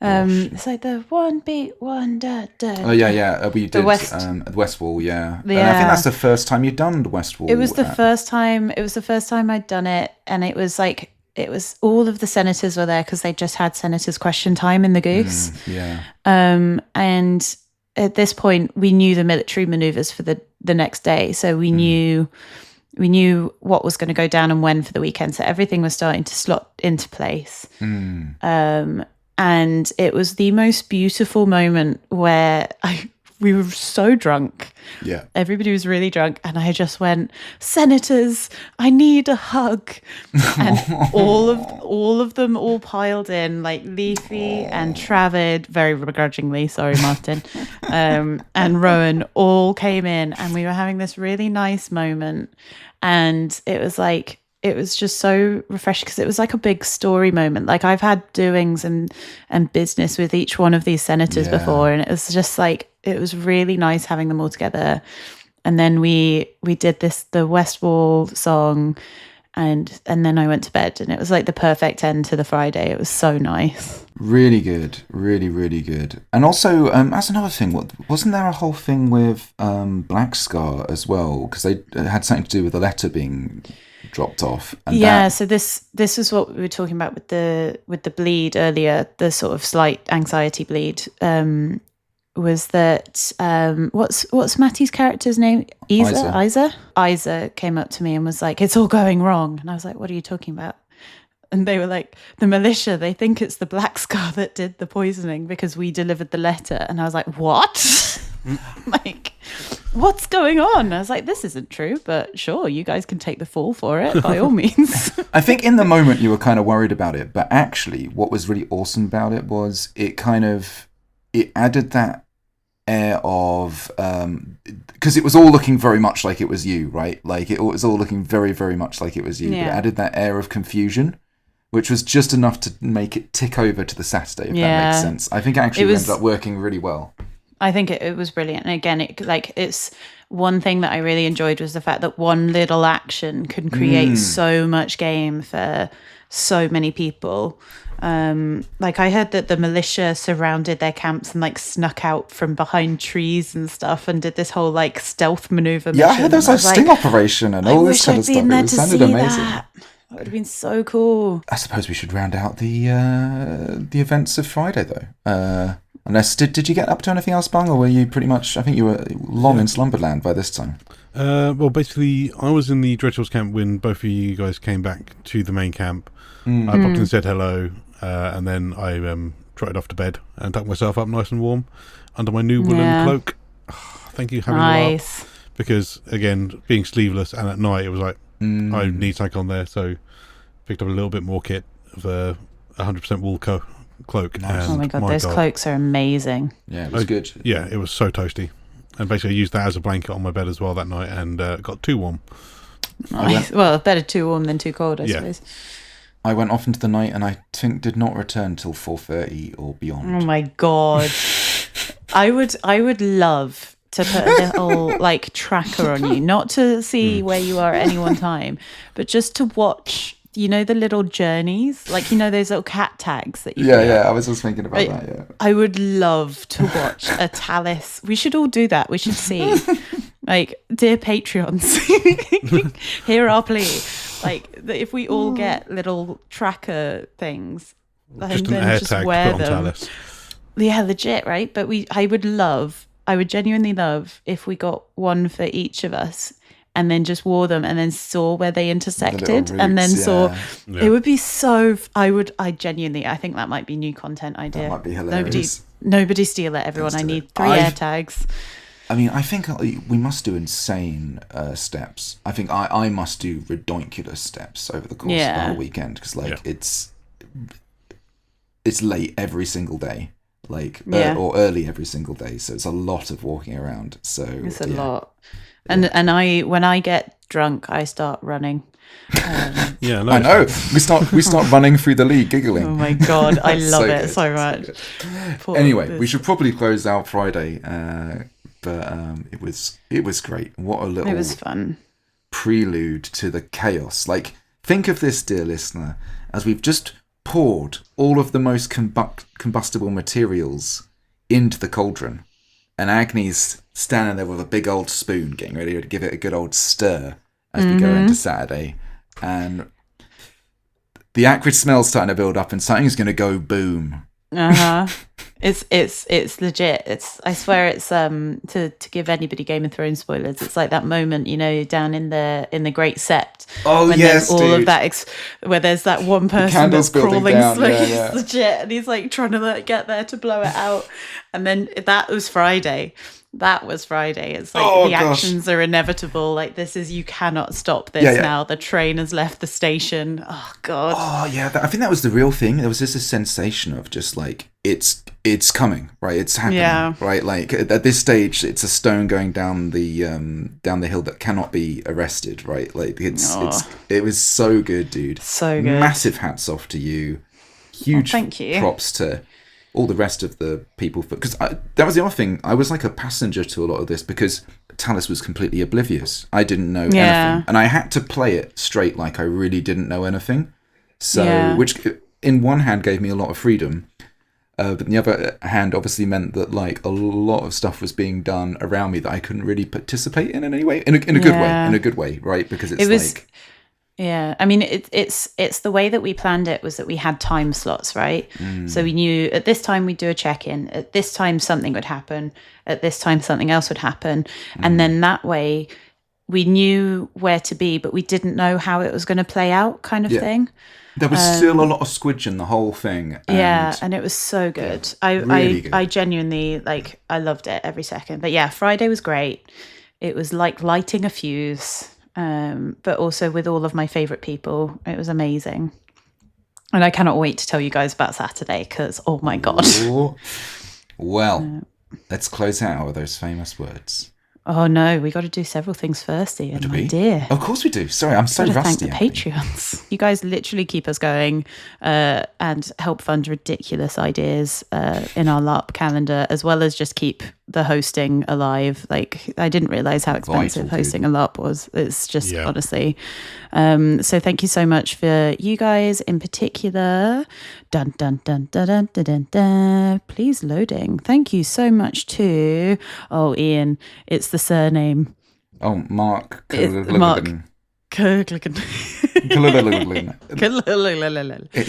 Speaker 1: It's like the one beat one da da.
Speaker 2: Oh yeah. We did the West Wall, yeah. And I think that's the first time you'd done the West Wall.
Speaker 1: It was the first time. It was the first time I'd done it, and it was like all of the senators were there because they just had senators' question time in the Goose. And at this point, we knew the military maneuvers for the next day, so we knew what was going to go down and when for the weekend. So everything was starting to slot into place. And it was the most beautiful moment where we were so drunk.
Speaker 2: Yeah.
Speaker 1: Everybody was really drunk. And I just went, "Senators, I need a hug." And all of them all piled in, like Leafy and Travid, very begrudgingly, sorry, Martin, and Rowan all came in. And we were having this really nice moment. And it was just so refreshing because it was like a big story moment. Like I've had doings and business with each one of these senators before, and it was just like it was really nice having them all together. And then we did the West Wall song, and then I went to bed, and it was like the perfect end to the Friday. It was so nice.
Speaker 2: Really good, really, really good. And also, that's another thing. Wasn't there a whole thing with Black Scar as well? Because they had something to do with the letter being dropped off. And
Speaker 1: so this is what we were talking about with the bleed earlier, the sort of slight anxiety bleed, was that what's Matty's character's name? Isa came up to me and was like, "It's all going wrong." And I was like, "What are you talking about?" And they were like, "The militia, they think it's the Black Scar that did the poisoning because we delivered the letter." And I was like, "What?" Like, what's going on? I was like, "This isn't true, but sure, you guys can take the fall for it by all means."
Speaker 2: I think in the moment you were kind of worried about it, but actually what was really awesome about it was it added that air of because it was all looking very much like it was you, right? Like it was all looking very, very much like it was you, but it added that air of confusion which was just enough to make it tick over to the Saturday, if that makes sense. I think actually it ended up working really well.
Speaker 1: I think it was brilliant. And again, it's one thing that I really enjoyed was the fact that one little action can create so much game for so many people. Like I heard that the militia surrounded their camps and like snuck out from behind trees and stuff and did this whole like stealth maneuver.
Speaker 2: Yeah, I heard there was a sting operation and all this kind of stuff. It sounded amazing.
Speaker 1: That would have been so cool.
Speaker 2: I suppose we should round out the events of Friday though. Unless did you get up to anything else, Bung, or were you pretty much? I think you were long in Slumberland by this time.
Speaker 3: Well, basically, I was in the Dreadfuls camp when both of you guys came back to the main camp. I popped in and said hello, and then I trotted off to bed and tucked myself up nice and warm under my new woolen cloak. Thank you, having nice. Larp, because again, being sleeveless and at night, it was like I need something on there, so picked up a little bit more kit of a 100% wool cloak.
Speaker 2: Nice.
Speaker 1: Oh my god, those cloaks are amazing.
Speaker 2: Yeah, it was good.
Speaker 3: Yeah, it was so toasty. And basically I used that as a blanket on my bed as well that night and got too warm.
Speaker 1: Nice. Well, better too warm than too cold, I suppose.
Speaker 2: I went off into the night and I think did not return till 4:30 or beyond.
Speaker 1: Oh my god. I would love to put a little like tracker on you, not to see where you are at any one time, but just to watch. You know the little journeys, like those little cat tags that you.
Speaker 2: Yeah. I was just thinking about that. Yeah.
Speaker 1: I would love to watch a Talus. We should all do that. We should see, like, dear Patreons, hear our plea. Like, if we all get little tracker things,
Speaker 3: just an air tag
Speaker 1: wear
Speaker 3: put on
Speaker 1: them.
Speaker 3: Talus.
Speaker 1: Yeah, legit, right? But I would genuinely love if we got one for each of us. And then just wore them and then saw where they intersected and then it would be so, I genuinely, I think that might be new content idea.
Speaker 2: That might be hilarious.
Speaker 1: Nobody steal it, everyone. I need 3 air tags.
Speaker 2: I mean, I think we must do insane steps. I think I must do ridiculous steps over the course of the whole weekend because it's late every single day. Or early every single day. So it's a lot of walking around. So
Speaker 1: it's a lot. And when I get drunk, I start running.
Speaker 2: I know. We start running through the league, giggling.
Speaker 1: Oh my god, I love it so much.
Speaker 2: Anyway, we should probably close out Friday, but it was great. What a little.
Speaker 1: It was fun.
Speaker 2: Prelude to the chaos. Like, think of this, dear listener, as we've just poured all of the most combustible materials into the cauldron, and Agni's standing there with a big old spoon getting ready to give it a good old stir as we go into Saturday, and the acrid smell's starting to build up and something's going to go boom.
Speaker 1: It's legit. I swear it's to give anybody Game of Thrones spoilers. It's like that moment, down in the Great Sept.
Speaker 2: Oh
Speaker 1: when
Speaker 2: yes,
Speaker 1: there's all
Speaker 2: dude.
Speaker 1: of that where there's that one person that's crawling slowly.
Speaker 2: Yeah.
Speaker 1: It's legit, and he's like trying to like get there to blow it out. And then that was Friday. It's like actions are inevitable. Like you cannot stop this now. The train has left the station. Oh god.
Speaker 2: Oh yeah, I think that was the real thing. There was just a sensation of just like it's coming, right? It's happening, right? Like at this stage, it's a stone going down the hill that cannot be arrested, right? Like it was so good, dude.
Speaker 1: So good.
Speaker 2: Massive hats off to you. Huge
Speaker 1: thank you.
Speaker 2: Props to all the rest of the people, because that was the other thing. I was like a passenger to a lot of this because Talus was completely oblivious. I didn't know anything, and I had to play it straight like I really didn't know anything. So, which in one hand gave me a lot of freedom, but on the other hand obviously meant that like a lot of stuff was being done around me that I couldn't really participate in any way, in a good way, right? Because it was like.
Speaker 1: Yeah, I mean, it's the way that we planned it was that we had time slots, right? So we knew at this time we'd do a check-in, at this time something would happen, at this time something else would happen, and then that way we knew where to be, but we didn't know how it was going to play out, kind of thing.
Speaker 2: There was still a lot of squidge in the whole thing.
Speaker 1: And it was so good.
Speaker 2: Really good.
Speaker 1: I genuinely, I loved it every second. But yeah, Friday was great. It was like lighting a fuse. But also with all of my favourite people. It was amazing. And I cannot wait to tell you guys about Saturday because, oh my God.
Speaker 2: Well, let's close out with those famous words.
Speaker 1: Oh no, we got to do several things first, Ian,
Speaker 2: Do
Speaker 1: my
Speaker 2: we?
Speaker 1: dear.
Speaker 2: Of course we do. Sorry, I'm so
Speaker 1: Got to
Speaker 2: rusty.
Speaker 1: thank the Patreons. You guys literally keep us going and help fund ridiculous ideas in our LARP calendar, as well as just keep the hosting alive. Like, I didn't realize how expensive hosting a LARP was. It's just honestly. So thank you so much for you guys in particular. Dun dun dun dun dun dun dun. Dun. Please loading. Thank you so much to Ian. It's the surname.
Speaker 2: Oh, Mark.
Speaker 1: Mark. He's
Speaker 2: amazing.
Speaker 1: Thank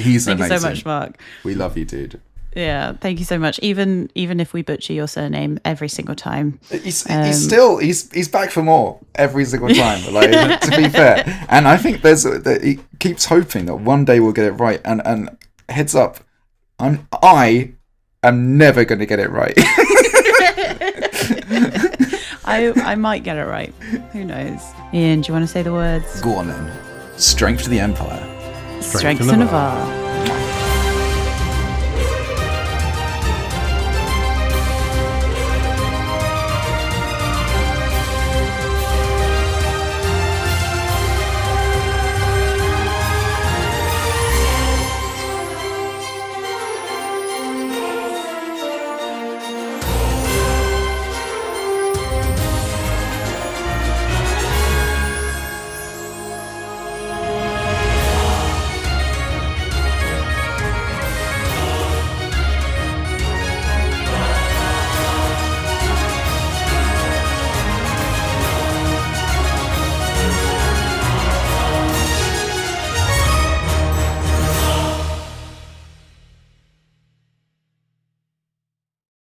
Speaker 1: you so much, Mark.
Speaker 2: We love you, dude.
Speaker 1: Yeah, thank you so much. Even if we butcher your surname every single time,
Speaker 2: he's back for more every single time. Like, to be fair, and I think he keeps hoping that one day we'll get it right. And heads up, I am never going to get it right.
Speaker 1: I might get it right. Who knows? Ian, do you want to say the words?
Speaker 2: Go on then. Strength to the Empire.
Speaker 1: Strength to Navarre.